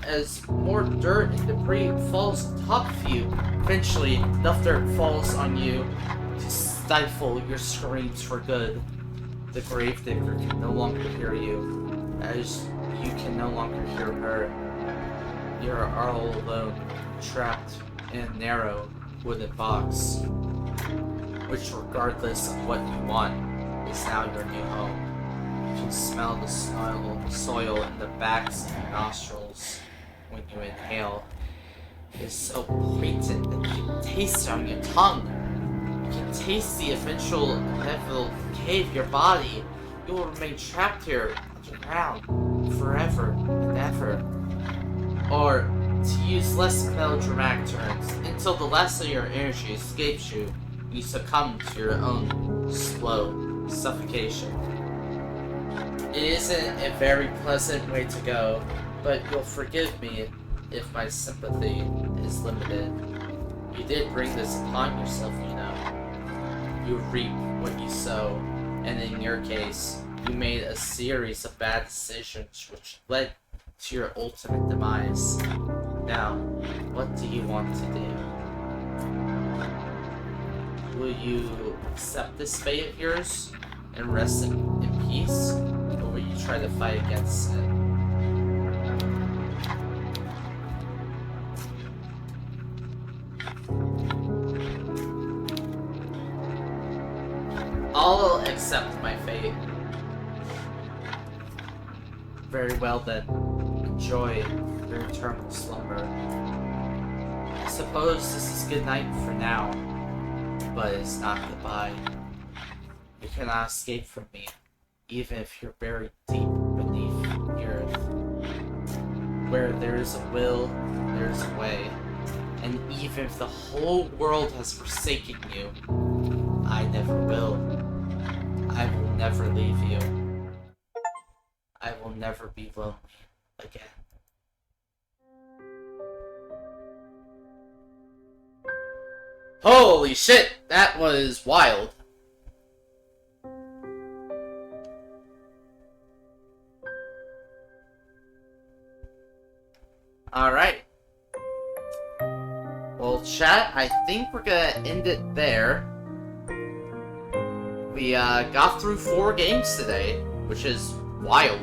As more dirt and debris falls on top of you, eventually enough dirt falls on you to stifle your screams for good. The gravedigger can no longer hear you, as you can no longer hear her. You are all alone, trapped in a narrow wooden box, which, regardless of what you want, is now your new home. You can smell the soil in the backs of your nostrils when you inhale. It is so potent that you can taste it on your tongue. You can taste the eventual inevitable decay of your body. You will remain trapped here underground forever and ever. Or, to use less melodramatic terms, until the last of your energy escapes you, you succumb to your own slow suffocation. It isn't a very pleasant way to go, but you'll forgive me if my sympathy is limited. You did bring this upon yourself, you know. You reap what you sow, and in your case, you made a series of bad decisions which led to your ultimate demise. Now, what do you want to do? Will you accept this fate of yours and rest in peace, or will you try to fight against it? I'll accept my fate. Very well then. Enjoy your eternal slumber. I suppose this is good night for now, but it's not goodbye. You cannot escape from me, even if you're buried deep beneath the earth. Where there is a will, there is a way. And even if the whole world has forsaken you, I never will. I will never leave you. I will never be lonely again. Holy shit, that was wild. Alright. Well, chat, I think we're gonna end it there. We got through 4 games today, which is wild.